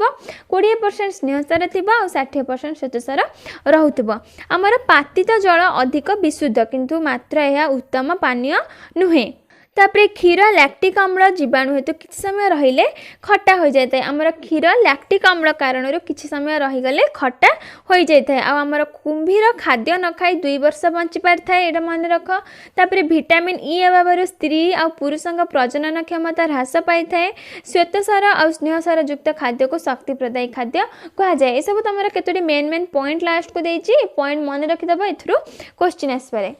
20% स्नेहसार थी और 60% श्वेतसार रोथब। आमर पातित जल अधिक विशुद्ध किंतु मात्र यह उत्तम पानीय नुहे। तापर क्षीर लैक्टिक अम्ल जीवाणु हेतु किसी समय रहिले खट्टा हो जाता है। आमर क्षीर लैक्टिक अम्ल कारण किसी समय रहीगले खट्टा हो जाता है। आमर कुंभीर खाद्य न खाई 2 वर्ष बंची पारि थाए, एटा मन रख। तापर विटामिन ई अभाव स्त्री और पुरुषों प्रजनन क्षमता ह्रास पाई थाए। श्वेतसार और स्नेहसार युक्त खाद्य को शक्ति प्रदायी खाद्य कहुए। ये सब तुम केतोटी मेन पॉइंट लास्ट को देछि, पॉइंट मन रखिदब, एथुरु क्वेश्चन आसपारे।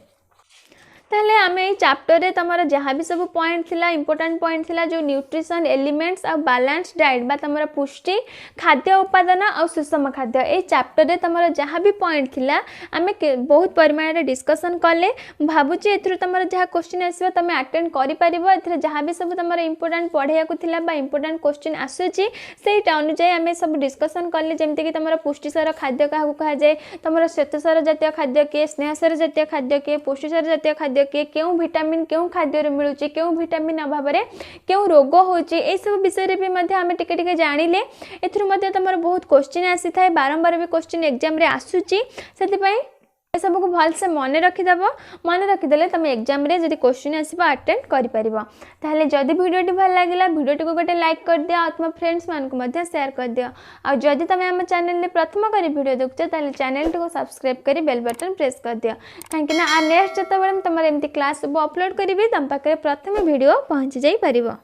ताहले आमे ए चैप्टर रे तमरा जहाँ भी सब पॉइंट थिला, इंपोर्टेंट पॉइंट थिला, जो न्यूट्रिशन एलिमेंट्स और बैलेंस डाइट बा तमरा पुष्टि खाद्य उपादान और सुषम खाद्य, ए चैप्टर रे तमरा जहाँ भी पॉइंट थिला आमे बहुत परिमाण रे डिस्कशन कले। भाबुची एथुरु तमरा जहाँ क्वेश्चन आसीबा तमे अटेंड करि परिबो। एथरे जहाँ भी सब तमरा इंपोर्टेंट पढ़िया को थिला बा इंपोर्टेंट क्वेश्चन आसुची सेटा अनुसार आमे सब डिस्कशन कले। जेमति कि तमरा पुष्टिसार खाद्य काहू कहा जाए, तमरा श्वेतसार जातीय खाद्य के, स्नेहसार जातीय खाद्य के, पुष्टिसार जातीय खाद्य के, केउ विटामिन केउ खाद्य मिलुची, केउ विटामिन अभाव रे केउ रोग होची, ए सब विषय रे भी मध्ये आमे टिके टिके जानिले। एथुरु मध्ये तमर बहुत क्वेश्चन आसी थाए, बारंबार भी क्वेश्चन एग्जाम रे आसुची, सेति पई ए सब को भल से मन रखिदब। मन रखिदेले तुम एग्जाम रे जदि क्वेश्चन आसीबा अटेंड करि परिबो। ताहले जदि वीडियोटी भल लागिला वीडियोटी को गोटे लाइक कर दिया और तुम फ्रेंड्स मान को मध्ये शेयर कर दिया। और जदि तुम हम चैनल रे प्रथम करी वीडियो देखछ ताहले चैनल को सब्सक्राइब करी बेल बटन प्रेस कर दिया। थैंक यू ना। आ नेक्स्ट जतबेले तुम एमती क्लास सब अपलोड करिवे तम पाखे प्रथम वीडियो पहुंच जाई परिबो।